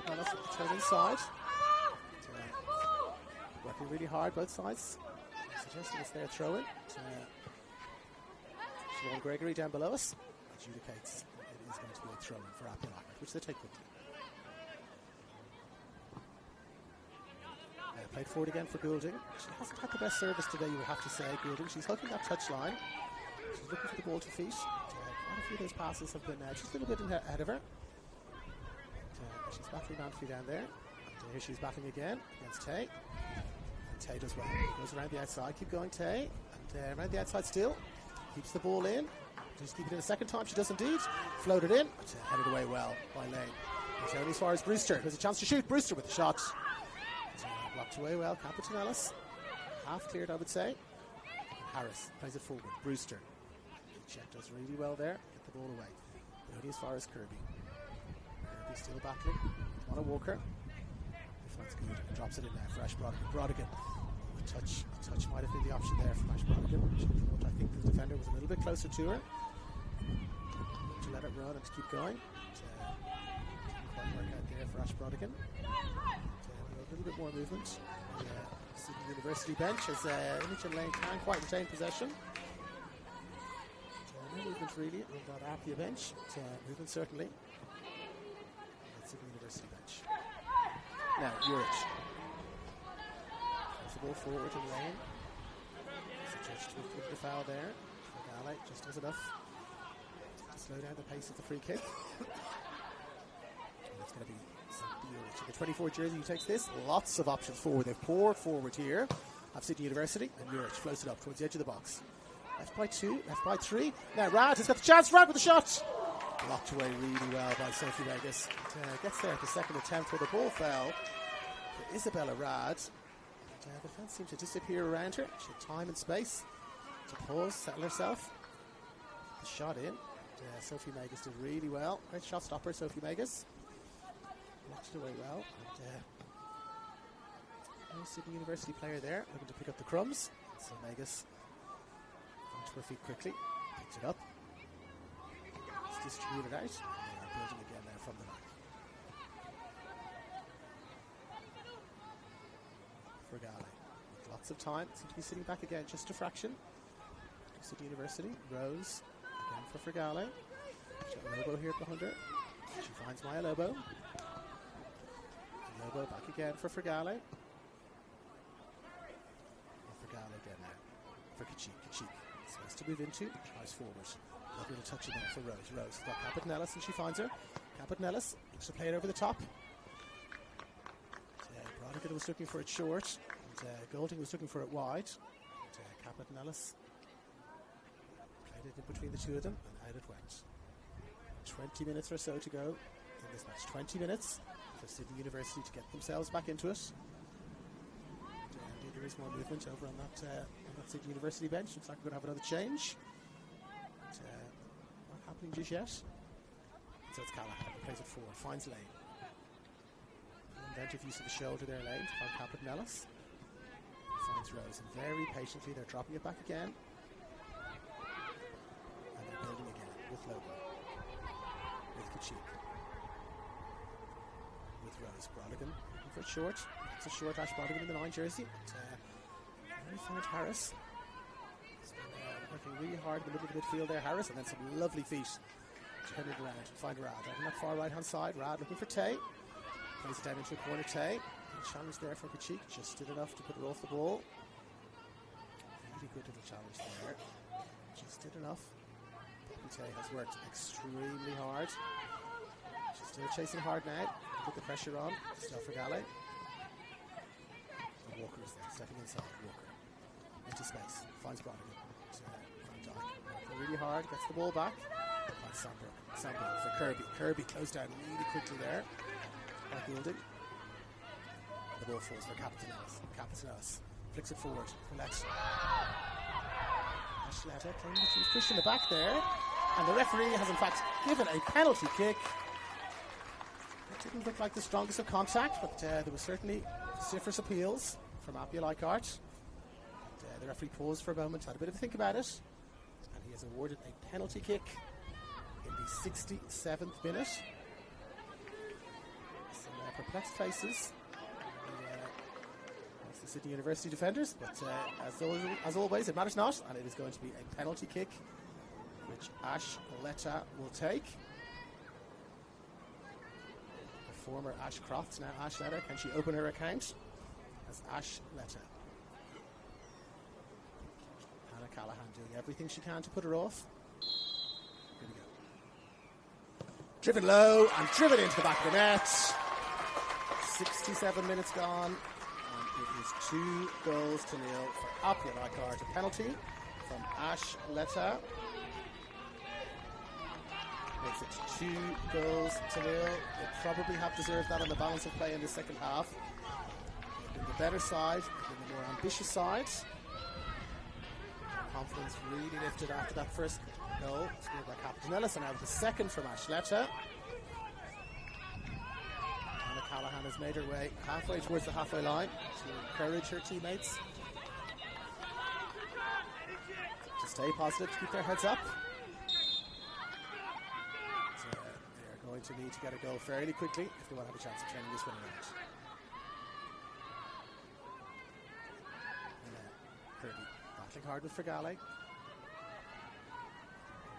[SPEAKER 3] Capitanellis turn inside. Working really hard, both sides. Suggesting it's their throw-in. Siobhan Gregory down below us adjudicates it is going to be a throw-in for APIA Leichhardt, which they take quickly. Played forward again for Goulding. She hasn't had the best service today, you would have to say, Goulding. She's hugging that touch line. She's looking for the ball to feet. Quite a few of those passes have been just a little bit ahead of her. She's battling Manfrey down there. And here she's battling again against Tay. And Tay does well. Goes around the outside. Keep going, Tay. And around the outside still. Keeps the ball in. Just keep it in a second time. She does indeed. Floated in. But headed away well by Lane. It's only as far as Brewster. There's a chance to shoot. Brewster with the shot. Blocked away well, Capitanellis. Half cleared, I would say. Harris plays it forward. Brewster. Check does really well there. Get the ball away. But only as far as Kirby. Kirby still battling. On a Walker. He finds good and drops it in there for Ash Brodigan. Brodigan. A touch might have been the option there from Ash Brodigan. She thought, I think the defender was a little bit closer to her. To let it run and to keep going. Didn't quite work out there for Ash Brodigan. A little bit more movement. The Sydney University bench as Imogen Lane can't quite retain possession. No movement really on that APIA bench, but movement certainly on the Sydney University bench. Now, Urich. Throws the ball forward in Lane. Suggested with the foul there. Gale just does enough to slow down the pace of the free kick. And it's going to be the 24 jersey who takes this. Lots of options forward. They've poured forward here of Sydney University, and Urich floats it up towards the edge of the box. Left by 2, left by 3. Now Rad has got the chance. Rad with the shot. Blocked away really well by Sophie Vegas. Gets there at the second attempt where the ball fell for Isabella Rad. The defence seemed to disappear around her. She had time and space to pause, settle herself. The shot in. Sophie Vegas did really well. Great shot stopper, Sophie Vegas. Blocked it away well. And Sydney University player there looking to pick up the crumbs. So Vegas onto her feet quickly. Picks it up. It's distributed out. And they are building again there from the back. For Gale. With lots of time. Seems to be sitting back again just a fraction. Sydney University. Rose again for Frigale. She's got Lobo here behind her. She finds Maya Lobo. Lobo back again for Frigale. And Frigale again now for Kachik. Space to move into. Tries forward. Lovely little touch in there for Rose. Rose has got Capitanellis and she finds her. Capitanellis looks to play it over the top. Brodigan was looking for it short. And Goulding was looking for it wide. And Capitanellis played it in between the two of them and out it went. 20 minutes or so to go in this match. 20 minutes for Sydney University to get themselves back into it. And there is more movement over on that City University bench. Looks like we're going to have another change. But, not happening just yet. So it's Callahan, who plays at 4, finds Lane. Inventive use of the shoulder there, Lane, to find Captain Ellis. Finds Rose, and very patiently they're dropping it back again. And they're building again with Logan. With Kachik. With Rose. Brodigan looking for it short. It's a short Ash Brodigan in the 9 jersey. But, we find Harris. He's been working really hard in the middle of the midfield there, Harris, and then some lovely feet. Turn it around and find Rad. On that far right hand side, Rad looking for Tay. Plays it down into a corner, Tay. Challenge there for Kachik, just did enough to put her off the ball. Really good little challenge there. Just did enough. Tay has worked extremely hard. She's still chasing hard now. Put the pressure on. Still for Galley. And Walker is there, stepping inside. Walker into space. Finds Brodigan. Van Dijk. Working really hard. Gets the ball back. Finds Sandberg. Sandberg for Kirby. Kirby closed down really quickly there. By Goulding. The ball falls for Captain Ellis. Captain Ellis flicks it forward for Lex. Ashleta claiming that she was pushed in the back there. And the referee has in fact given a penalty kick. It didn't look like the strongest of contact, but there was certainly vociferous appeals from APIA Leichhardt. The referee paused for a moment, had a bit of a think about it, and he has awarded a penalty kick in the 67th minute. Some perplexed faces. It's the Sydney University defenders, but as always, it matters not, and it is going to be a penalty kick, which Ash Letta will take. The former Ash Crofts, now Ash Letta. Can she open her account as Ash Letta? Hannah Callahan doing everything she can to put her off. Here we go. Driven low and driven into the back of the net. 67 minutes gone. It is 2 goals to 0 for APIA Leichhardt. A penalty from Ash Letta. Makes it 2 goals to 0. They probably have deserved that on the balance of play in the second half. They've been the better side, they've been the more ambitious side. Confidence really lifted after that first goal, scored by Captain Ellis, and now with the second from Ash Letta. Anna Callahan has made her way halfway towards the halfway line to encourage her teammates to stay positive, to keep their heads up. So they are going to need to get a goal fairly quickly if they want to have a chance of turning this one around. And Kirby battling hard with Fergale.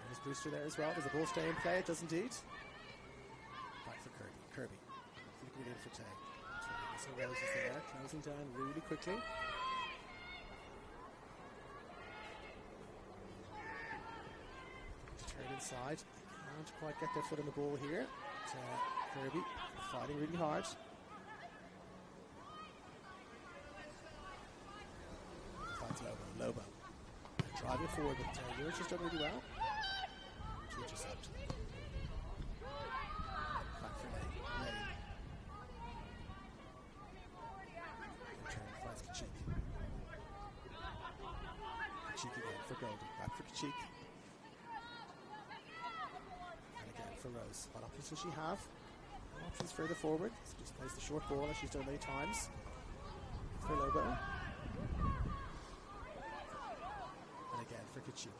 [SPEAKER 3] There's Brewster there as well. Does the ball stay in play? It does indeed. Back for Kirby. Kirby flicking it in for Tay. So Rose is there, closing down really quickly. To turn inside. Can't quite get their foot on the ball here. Kirby fighting really hard. Finds Lobo. Driving forward, but Yurich has done really well. To intercept. Back for Lane. Return finds Kachik. Kachik again for Golden. Back for Kachik. And again for Rose. What options does she have? No options further forward. So just plays the short ball as she's done many times. For Lobo. And again for Kachik.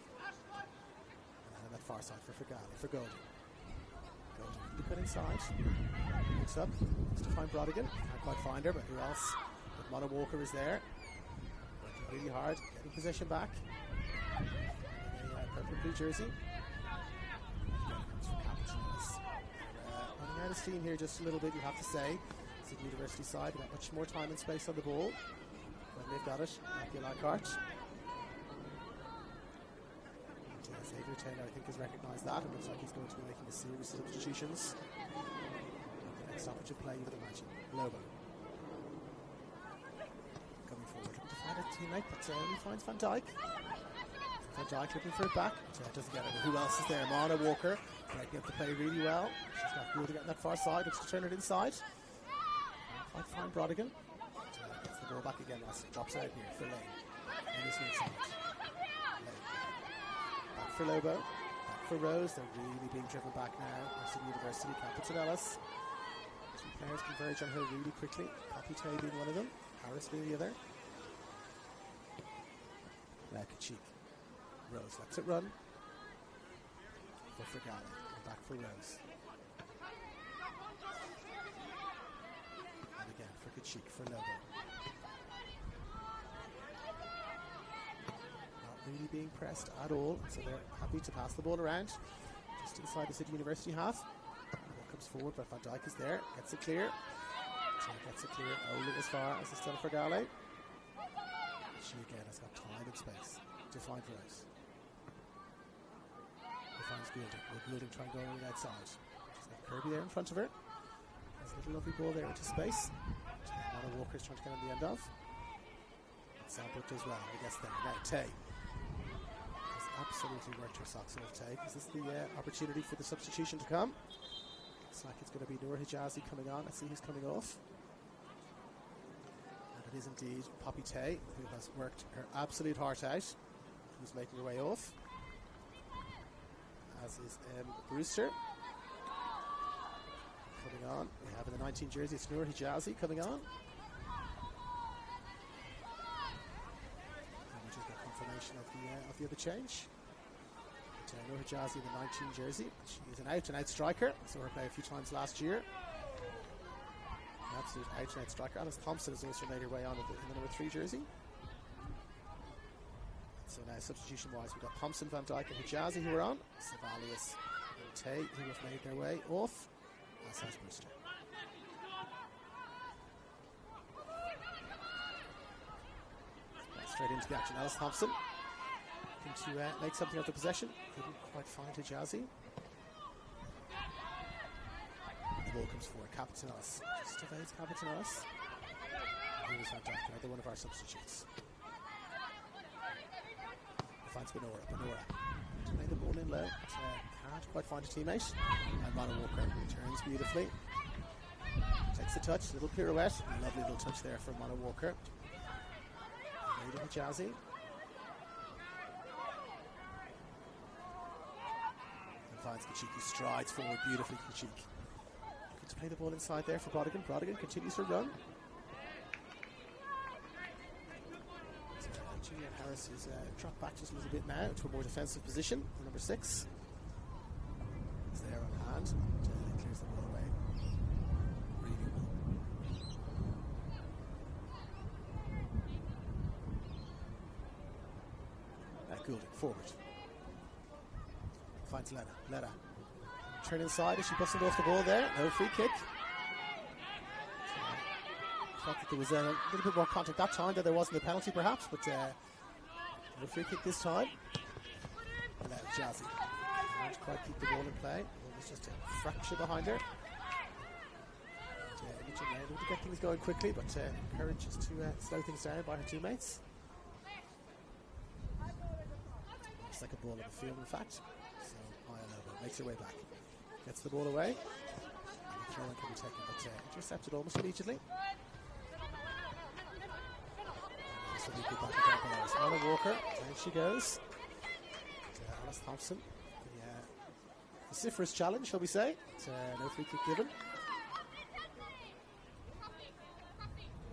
[SPEAKER 3] And on that far side for Fergale. For Golden. Golden can be put inside. Looks up. Looks to find Brodigan. Can't quite find her, but who else? But Mona Walker is there. Working really hard. Getting possession back. A purple blue jersey. Running out of steam here just a little bit, you have to say. Sydney University side got much more time and space on the ball when they've got it. APIA Leichhardt. Xavier Taylor, I think, has recognised that. It looks like he's going to be making a series of substitutions. The next stoppage of play, you would imagine. Lobo. Coming forward, looking to find a teammate, but he finds Van Dijk. Van Dijk looking for it back. Doesn't get it. Who else is there? Mona Walker breaking up the play really well. She's not good to get on that far side. Looks to turn it inside. Can't quite find Brodigan. Gets the ball back again. Drops out here for Lane. And he's near side. Back for Lobo. Back for Rose. They're really being driven back now. Western University, Capitanellis. Two players converge on her really quickly. Poppy Tay being one of them. Harris being the other. Kachik. Rose lets it run. For Fragale. And back for Rose. And again for Kachik for Lobo. Not really being pressed at all, so they're happy to pass the ball around. Just inside the City University half. Ball comes forward, but Van Dijk is there. Gets it clear. Gets it clear only as far as it's still Fragale. She again has got time and space to find Rose. He finds Goulding. Will Goulding try and go on the outside? She's got Kirby there in front of her. There's a little lovely ball there into space. Anna Walker's trying to get on the end of. Sambert as well. He gets there. Now Tay has absolutely worked her socks off. Tay. Is this the opportunity for the substitution to come? Looks like it's going to be Noor Hijazi coming on. Let's see who's coming off. It is indeed Poppy Tay, who has worked her absolute heart out, who's making her way off, as is Brewster. Coming on, we have in the 19 jersey, it's Noor Hijazi coming on. And we just get confirmation of the other change. Noor Hijazi in the 19 jersey. She is an out-and-out striker. I saw her play a few times last year. Absolute out-and-out striker. Alice Thompson has also made her way on in the number 3 jersey. So now substitution-wise, we've got Thompson, Van Dijk and Hijazi who are on. Savalius and Tay who have made their way off. As has Brewster. Straight into the action. Alice Thompson looking to make something of the possession. Couldn't quite find Hijazi. The ball comes forward. Capitanellis just evades Capitanellis. Here's Van Dijk, another one of our substitutes. Finds Benora. Benora to lay the ball in low. Can't quite find a teammate. And Mana Walker returns beautifully. Takes the touch, little pirouette. Lovely little touch there from Mana Walker. Made in Hijazi. And finds Kachik, who strides forward beautifully. Kachik. To play the ball inside there for Brodigan. Brodigan continues her run. Julian Harris has dropped back just a little bit now to a more defensive position. Number 6 is there on hand and clears the ball away. Really well. Goulding forward. Finds Lena. Lena. Turn inside as she bustled off the ball there. No free kick. Thought that there was a little bit more contact that time than there was in the penalty perhaps, but no free kick this time. And now Jazzy can't quite keep the ball in play. It was just a fracture behind her. Imogen now able to get things going quickly, but encourages to slow things down by her teammates. Second ball on the field in fact. So Lobo makes her way back. Gets the ball away. And the throw-in can be taken, but intercepted almost immediately. So we get back again below. Anna Walker, down she goes. Alice Thompson. The vociferous challenge, shall we say. No free kick given.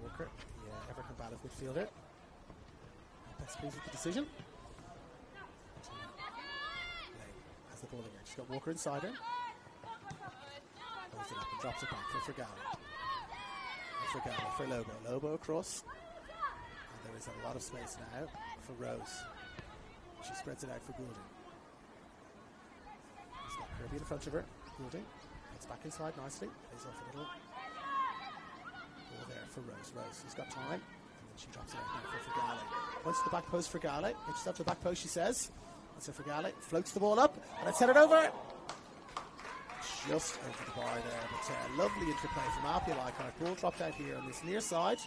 [SPEAKER 3] Walker, the ever combative midfielder. Best pleased with the decision. Has the ball again. She's got Walker inside her. Holds it up and drops it back for Fragale. Fragale for Lobo. Lobo across. And there is a lot of space now for Rose. She spreads it out for Goulding. He's got Kirby in front of her. Goulding gets back inside nicely. Plays off a little. Ball there for Rose. Rose, who's got time. And then she drops it out now for Fragale. Points to the back post for Fragale. Pitches up to the back post, she says. And so Fragale floats the ball up. And it's headed over. Just over the bar there, but lovely interplay from APIA Leichhardt. Ball dropped out here on this near side.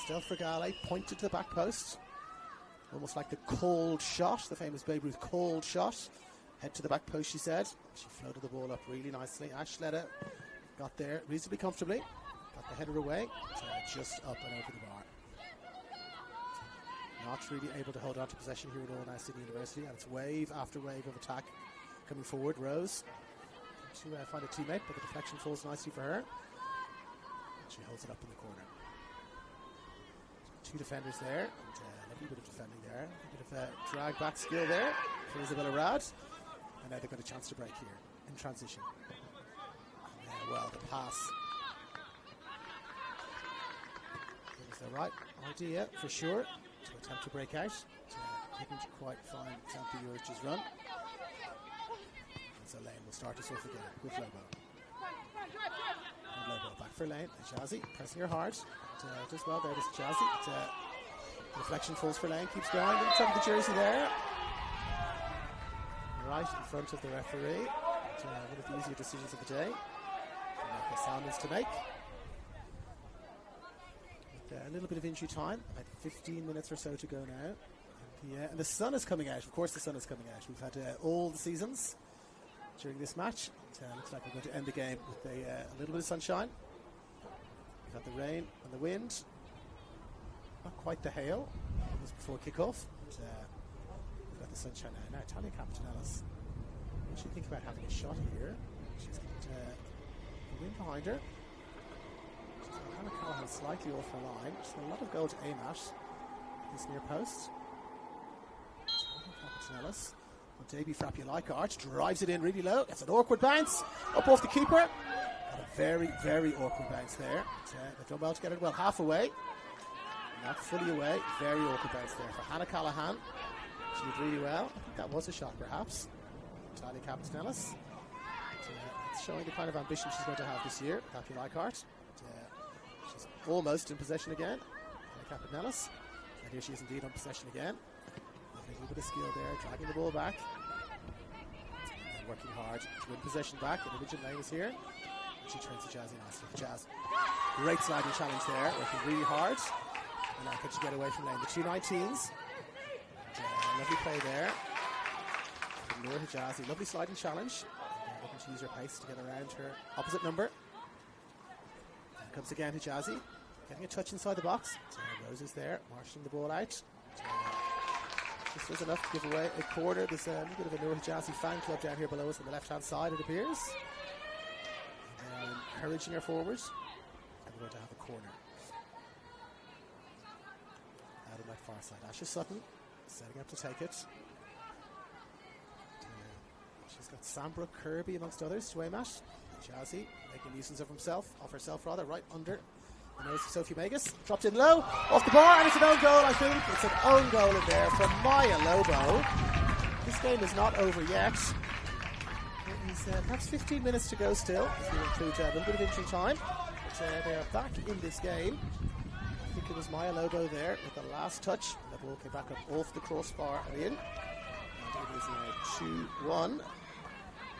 [SPEAKER 3] Still Fragale pointed to the back post. Almost like the cold shot, the famous Babe Ruth cold shot. Head to the back post, she said. She floated the ball up really nicely. Ash Leda got there reasonably comfortably. Got the header away. Just up and over the bar. not really able to hold on to possession here at all now, Sydney University, and it's wave after wave of attack coming forward. Rose to find a teammate, but the deflection falls nicely for her. She holds it up in the corner. Two defenders there, and a little bit of defending there. A bit of drag back skill there for Isabella Rad. And now they've got a chance to break here in transition. And, well, the pass. It was the right idea for sure to attempt to break out. Didn't quite find Zampi Juric's run. And so Lane will start us off again with Lobo. And Lobo back for Lane. And Jazzy pressing her hard. And, does well there, this Jazzy. The deflection falls for Lane, keeps going. In top of the jersey there. Right in front of the referee. One of the easier decisions of the day for Michael Salmons to make. With a little bit of injury time, about 15 minutes or so to go now. And the sun is coming out. Of course the sun is coming out. We've had all the seasons during this match. It looks like we're going to end the game with a little bit of sunshine. We've had the rain and the wind. Not quite the hail. It was before kickoff. But, we've got the sunshine now. Now Talia Capitanellis. What do you think about having a shot here? She's got the wind behind her. She's got Hannah Callahan slightly off her line. She's got a lot of goal to aim at. This near post. Capitanellis. On debut for APIA Leichhardt. Drives it in really low. It's an awkward bounce. Up off the keeper. Got a very, very awkward bounce there. They've done well to get it well half away. Not fully away. Very awkward bounce there for Hannah Callahan. She did really well. I think that was a shot perhaps. Talia Capitanellis. It's showing the kind of ambition she's going to have this year. APIA Leichhardt. She's almost in possession again. Talia Capitanellis. And here she is indeed on possession again. A little bit of skill there, dragging the ball back. And working hard to win possession back. And Imogen Lane is here. And she turns to Jazzy nicely. Jazz. Great sliding challenge there, working really hard. And now can she get away from Lane? The two 19s. And, lovely play there. Noor Hijazi, lovely sliding challenge. And looking to use her pace to get around her opposite number. And comes again Hijazi, getting a touch inside the box. Rose is there, marshalling the ball out. This was enough to give away a corner. There's a little bit of a Noor Hijazi fan club down here below us on the left hand side, it appears. And encouraging her forward. And we're going to have a corner. Out of that far side. Asha Sutton setting up to take it. She's got Sambrook Kirby amongst others to aim at. Jazzy making nuisance of herself rather, right under the nose of Sophie Magus. Dropped in low, off the bar, and it's an own goal, I think. It's an own goal in there from Maya Lobo. This game is not over yet. It is perhaps 15 minutes to go still, if you include a little bit of injury time. But they are back in this game. I think it was Maya Lobo there with the last touch. The ball came back up off the crossbar and in. And it is now 2-1.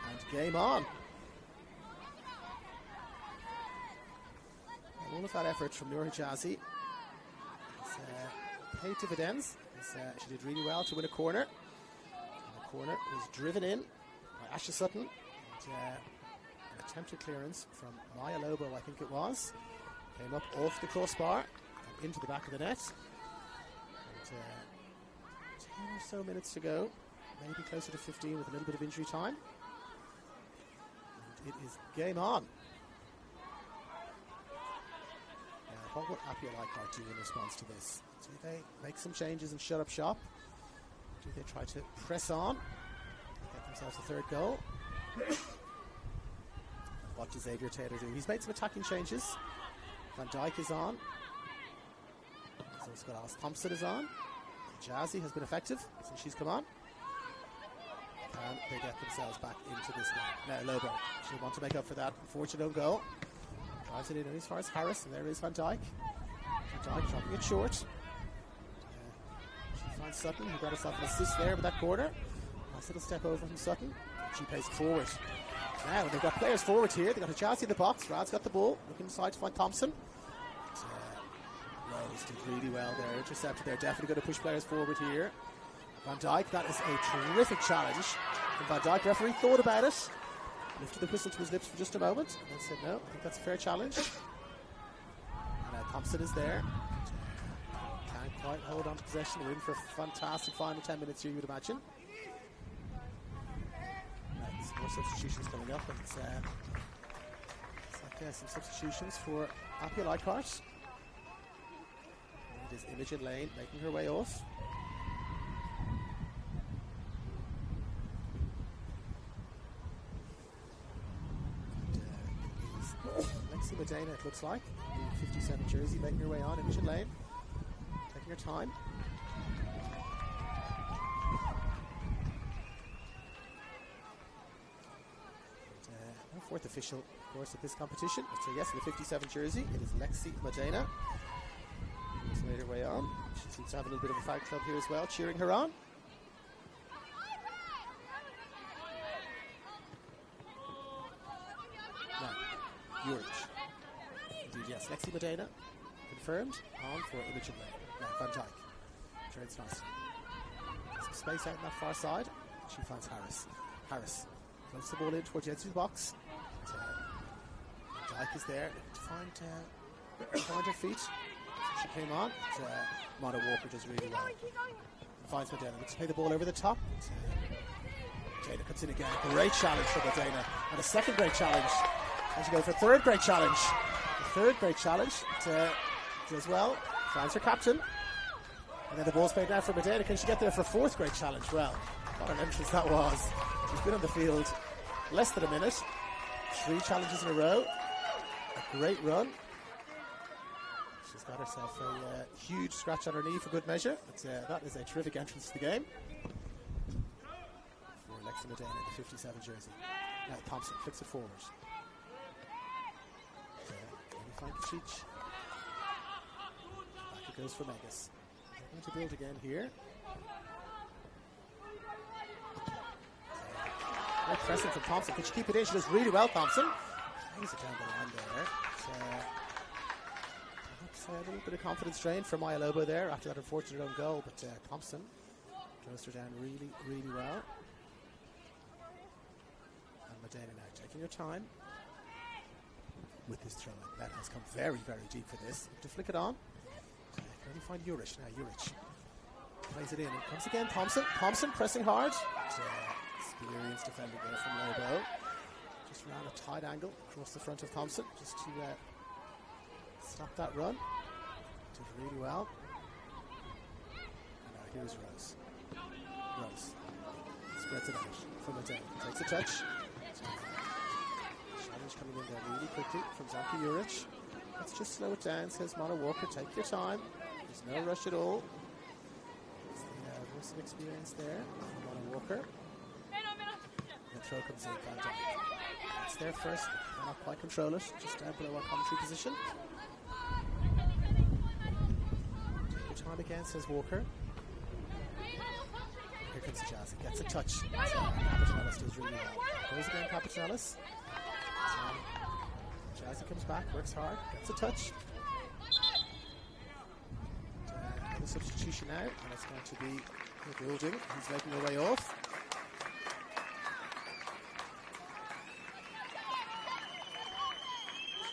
[SPEAKER 3] And game on. And all of that effort from Noor Hijazi has paid dividends. She did really well to win a corner. And the corner was driven in by Asha Sutton. And, an attempted clearance from Maya Lobo, I think it was. Came up off the crossbar and into the back of the net. And 10 or so minutes to go. Maybe closer to 15 with a little bit of injury time. And it is game on. What will APIA Leichhardt do in response to this? Do they make some changes and shut up shop? Do they try to press on and get themselves a third goal? What does Xavier Taylor do? He's made some attacking changes. Van Dijk is on. So it's got Alice Thompson is on. Jazzy has been effective since she's come on. And they get themselves back into this game. Now Lobo, she'll want to make up for that unfortunate own goal. Drives it in as far as Harris, and there is Van Dijk. Van Dijk dropping it short. She finds Sutton, who got herself an assist there with that corner. Nice little step over from Sutton. She pays it forward. Now they've got players forward here. They've got Hijazi in the box. Rad's got the ball. Looking inside to find Thompson. Rose did really well there. Intercepted there. Definitely going to push players forward here. Van Dijk, that is a terrific challenge. And Van Dijk, referee, thought about it. Lifted the whistle to his lips for just a moment and then said no, I think that's a fair challenge. And Thompson is there. Can't quite hold on to possession. We're in for a fantastic final 10 minutes here, you would imagine. There's more substitutions coming up, and it's like some substitutions for APIA Leichhardt. It is Imogen Lane making her way off. Lexi Medina, it looks like, the 57 jersey, making her way on. Imogen Lane taking her time. No fourth official, of course, at this competition. So yes, in the 57 jersey, it is Lexi Medina. She's made her way on. She seems to have a little bit of a fan club here as well, cheering her on. Now, Urich. Indeed, yes, Lexi Medina confirmed on for Imogen Lane. Now, Van Dijk. Jared's nice. Some space out on that far side. She finds Harris. Harris floats the ball in towards the edge of the box. Van Dijk is there to find her feet. She came on. Mona Walker does really well. Finds Medina. Let's play the ball over the top. Medina comes in again. Great challenge for Medina. And a second great challenge. And she goes for a third great challenge. The third great challenge does well. Finds her captain. And then the ball's played down for Medina. Can she get there for a fourth great challenge? Well, what an entrance that was. She's been on the field less than a minute. 3 challenges in a row. A great run. She's got herself a huge scratch on her knee for good measure. That is a terrific entrance to the game. For Lexi Medina in the 57 jersey. Now Thompson flicks it forward. Maybe find Kachich. Back it goes for Megas. Going to build again here. Great pressing from Thompson. Can she keep it in? She does really well, Thompson. Plays it down the line there. A little bit of confidence drain from Maya Lobo there after that unfortunate own goal, but Thompson closed her down really, really well. And Medina now taking her time with this throw. That has come very, very deep for this. To flick it on. Can only find Urich now. Urich plays it in and comes again. Thompson pressing hard. Experienced defending there from Lobo. Just ran a tight angle across the front of Thompson just to stop that run. Did really well. And now here's Rose. Rose spreads it out from Medina. Takes a touch. Challenge coming in there really quickly from Zanki Urich. Let's just slow it down, says Mona Walker. Take your time. There's no rush at all. It's the voice of experience there from Mona Walker. And the throw comes in, Van Dijk. It's there first. Cannot quite control it. Just down below our commentary position. Time again, says Walker. Here comes Jazzy. Gets a touch. Capitanellis does really well. Goes again, Capitanellis. Jazzy comes back, works hard, gets a touch. The substitution now, and it's going to be the building. He's making her way off.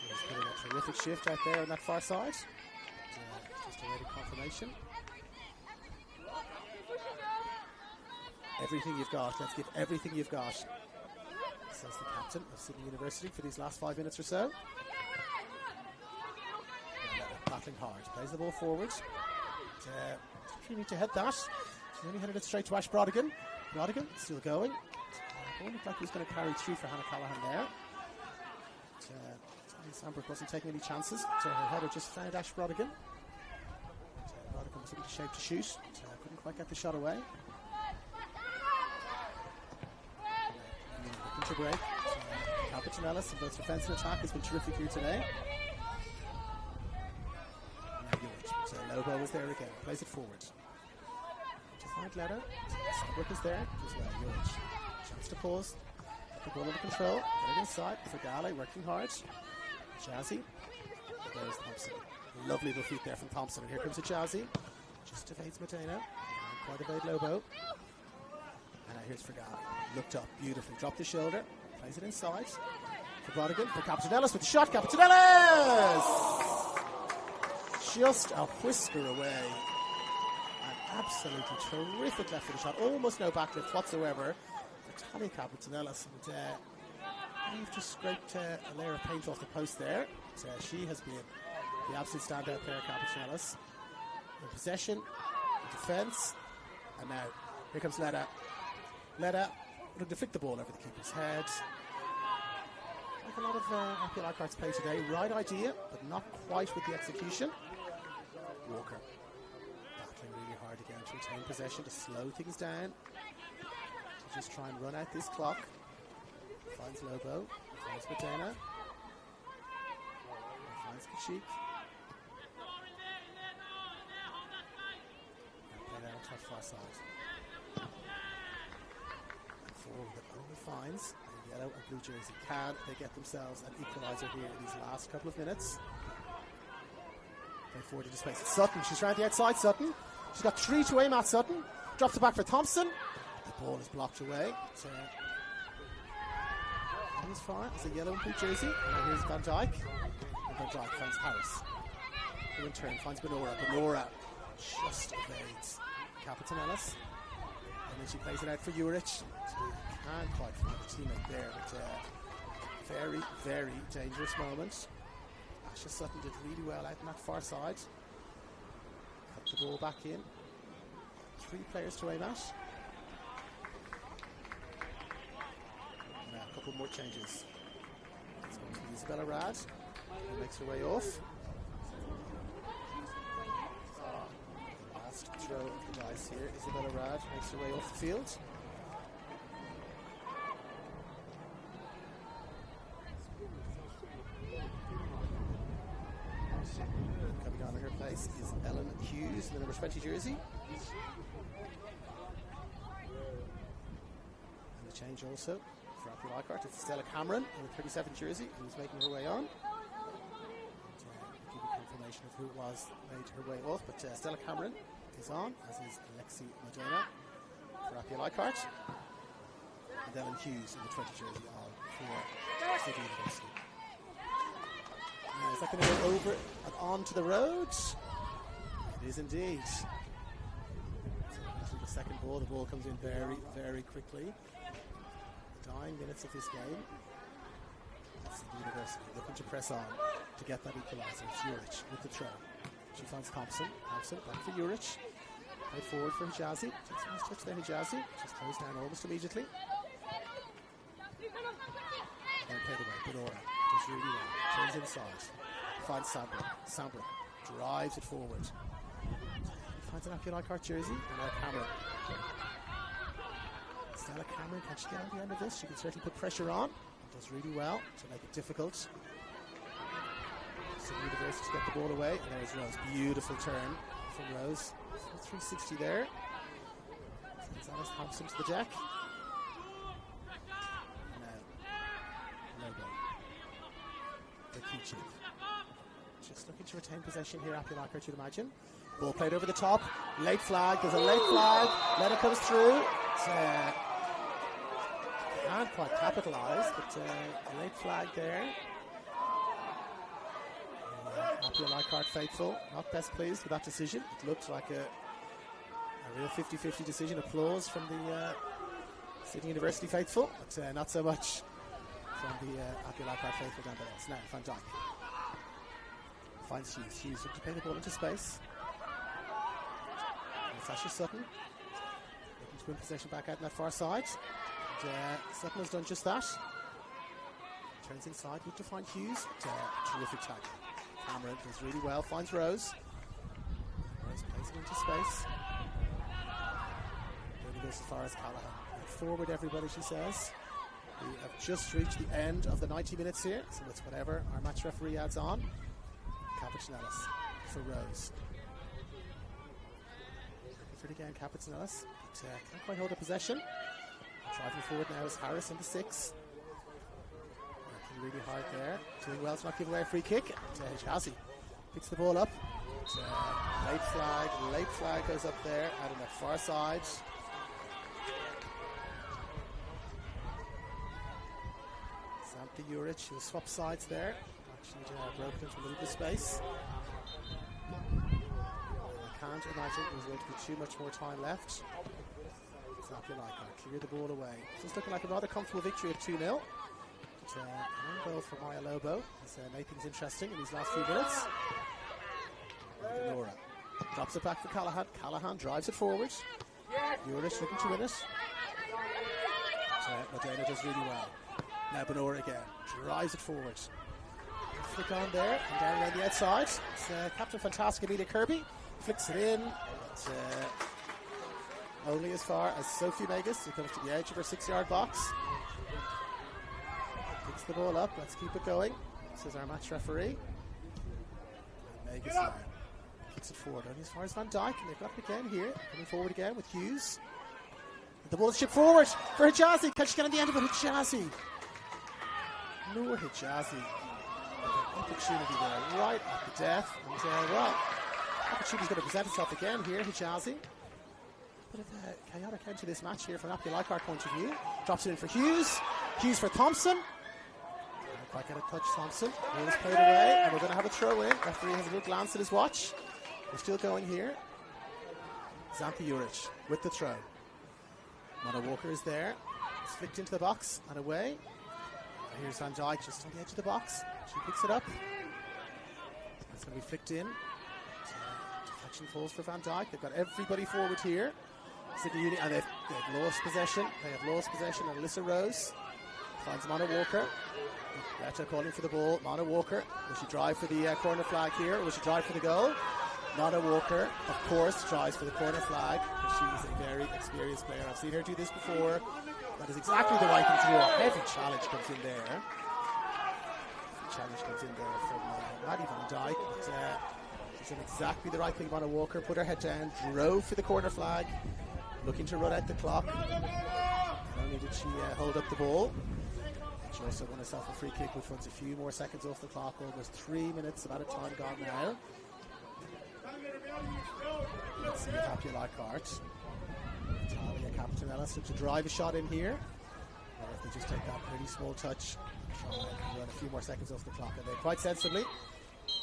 [SPEAKER 3] She's putting a terrific shift out there on that far side. Just a ready confirmation. Everything you've got. Let's give everything you've got, says the captain of Sydney University for these last 5 minutes or so. Battling hard. Plays the ball forward. You need to head that. She only headed it straight to Ash Brodigan. Brodigan still going. It looked like he was going to carry through for Hannah Callahan there. Sandberg wasn't taking any chances. So her header just found Ash Brodigan. Brodigan was in shape to shoot. Couldn't quite get the shot away. Looking to break. Capitanellis in both defence and attack has been terrific here today. So Lobo is there again. Plays it forward. Just like letter. Sandberg is there. Just well, Urich. Chance to pause. Get the ball under control. Get it inside for Gale, working hard. Jazzy. There's Thompson. Lovely little feet there from Thompson. And here comes a Jazzy. Just evades Medina. Quite evade Lobo. And now here's for Gale. Looked up beautifully. Dropped the shoulder. Plays it inside. For Brodigan. For Capitanellis with the shot. Capitanellis! Just a whisker away. Absolutely terrific left footed shot. Almost no backlift whatsoever for Tanya Capitanellis. And you've just scraped a layer of paint off the post there. But, she has been the absolute standout player, Capitanellis. In possession, in defence, and now here comes Leda. Leda looking to flick the ball over the keeper's head. Like a lot of APIA Leichhardt's play today. Right idea, but not quite with the execution. Walker battling really hard again to retain possession, to slow things down, to just try and run out this clock. Finds Lobo, finds Medina, finds Kachik. Played out on far side. And forward that only finds the yellow and blue jersey. Can they get themselves an equaliser here in these last couple of minutes? Play forward into space. It's Sutton. She's around the outside. Sutton. She's got 3 to aim at. Sutton drops it back for Thompson. The ball is blocked away. He's far. It's a yellow and blue jersey. And here's Van Dijk. And Van Dijk finds Harris. Who in turn finds Benora. Benora just evades Capitanellis. And then she plays it out for Juric. Can't quite find the teammate there. But very, very dangerous moment. Asha Sutton did really well out on that far side. Cut the ball back in. 3 players to aim at. Now a couple more changes. It's going to be Isabella Rad, who makes her way off. Last throw of the dice here. Isabella Rad makes her way off the field. Coming on in her place is Ellen Hughes in the number 20 jersey. And the change also for APIA Leichhardt. It's Stella Cameron in the 37 jersey who's making her way on. And, I'll give you confirmation of who it was made her way off, but Stella Cameron is on, as is Alexi Modena for APIA Leichhardt. And Ellen Hughes in the 20 jersey on for City University. Now, is that going to go over and onto the road? It is indeed. So the second ball, the ball comes in very, very quickly. The dying minutes of this game. City University looking to press on to get that equaliser. It's Juric with the throw. She finds Thompson. Thompson back for Juric. Play forward for Hijazi. Takes a nice touch there, Hijazi. Just closed down almost immediately. And played away. Benora does really well. Turns inside. Finds Sambra. Sambra drives it forward. Finds an APIA Leichhardt jersey. And now Cameron. Stella Cameron, can she get on the end of this? She can certainly put pressure on. Does really well to make it difficult. So University to get the ball away. And there's Rose. Beautiful turn from Rose. 360 there. Sends Alice Thompson to the deck. Now, Lobo. Rakitic. Just looking to retain possession here, APIA Leichhardt, you'd imagine. Ball played over the top. Late flag. There's a late flag. Leda comes through. Can't quite capitalise, but a late flag there. APIA Leichhardt faithful, not best pleased with that decision. It looked like a real 50-50 decision. Applause from the Sydney University faithful, but not so much from the APIA Leichhardt faithful down below. Now Van Dijk finds Hughes. Hughes looking to play the ball into space. And Sasha Sutton looking to win possession back out on that far side. Sutton has done just that. Turns inside, good to find Hughes. Terrific tackle. Cameron does really well, finds Rose. Rose plays it into space. Then he goes as far as Callahan. And forward, everybody, she says. We have just reached the end of the 90 minutes here, so it's whatever our match referee adds on. Capitanellis for Rose. Looking for it again, Capitanellis. But can't quite hold a possession. Driving forward now is Harris in the 6. Working really hard there. Doing well to not give away a free kick. Hijazi picks the ball up. Late flag goes up there out on that far side. Zampi Juric, who swapped sides there. Actually broken into a little bit of space. can't imagine there's going to be too much more time left. It's APIA Leichhardt clear the ball away. So it's looking like a rather comfortable victory of 2-0. But one goal for Maya Lobo has made things interesting in these last few minutes. Nora drops it back for Callahan. Callahan drives it forward. Urich looking to win it. Modena does really well. Now Benora again drives it forward. Flick on there and down around the outside. It's Captain Fantastic Amelia Kirby flicks it in. It's, only as far as Sophie Megas, who comes to the edge of her 6-yard box. Picks the ball up. Let's keep it going, says our match referee. Megas now kicks it forward only as far as Van Dijk, and they've got it again here. Coming forward again with Hughes. The ball is shipped forward for Hijazi. Can she get on the end of it? Hijazi. Noor Hijazi. Opportunity there, right at the death. And well, opportunity's going to present itself again here. Hijazi. Bit of a chaotic end to this match here from APIA Leichhardt point of view. Drops it in for Hughes. Hughes for Thompson. Can't quite get a touch, Thompson. Ball is played away, and we're going to have a throw in. Referee has a little glance at his watch. We're still going here. Zampi Urich with the throw. Mona Walker is there. It's flicked into the box and away. Here's Van Dijk just on the edge of the box. She picks it up. It's going to be flicked in. Deflection falls for Van Dijk. They've got everybody forward here. Sydney Uni, and they've lost possession. They have lost possession. And Alyssa Rose finds Mona Walker. Greta calling for the ball. Mona Walker. Will she drive for the corner flag here? Or will she drive for the goal? Mona Walker, of course, tries for the corner flag. She's a very experienced player. I've seen her do this before. That is exactly the right thing to do. A heavy challenge comes in there. From Maddie Van Dijk. But, she's done exactly the right thing. Mona Walker put her head down, drove for the corner flag, looking to run out the clock. Not only did she hold up the ball, she also won herself a free kick, which runs a few more seconds off the clock. Almost 3 minutes, about a time gone now. Let's see if APIA Leichhardt. Talia Capitanella to drive a shot in here. Or if they just take that pretty small touch, run a few more seconds off the clock, and they quite sensibly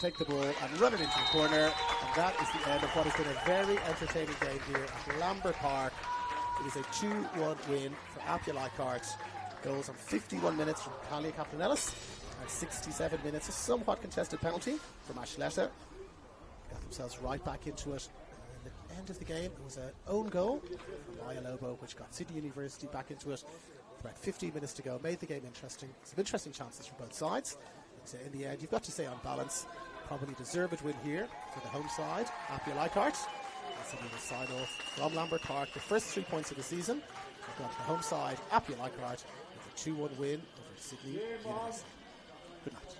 [SPEAKER 3] take the ball and run it into the corner. And that is the end of what has been a very entertaining game here at Lambert Park. It is a 2-1 win for APIA Leichhardt. Goals on 51 minutes from Talia Capitanellis and 67 minutes, a somewhat contested penalty from Ashletta. Got themselves right back into it. And at the end of the game, it was an own goal from Maya Lobo, which got Sydney University back into it. About 15 minutes to go, made the game interesting. Some interesting chances from both sides. But in the end, you've got to say on balance, probably deserved win here for the home side, APIA Leichhardt. And Sydney will sign off from Lambert Park. The first 3 points of the season have gone to the home side, APIA Leichhardt, with a 2-1 win over Sydney University. Good night.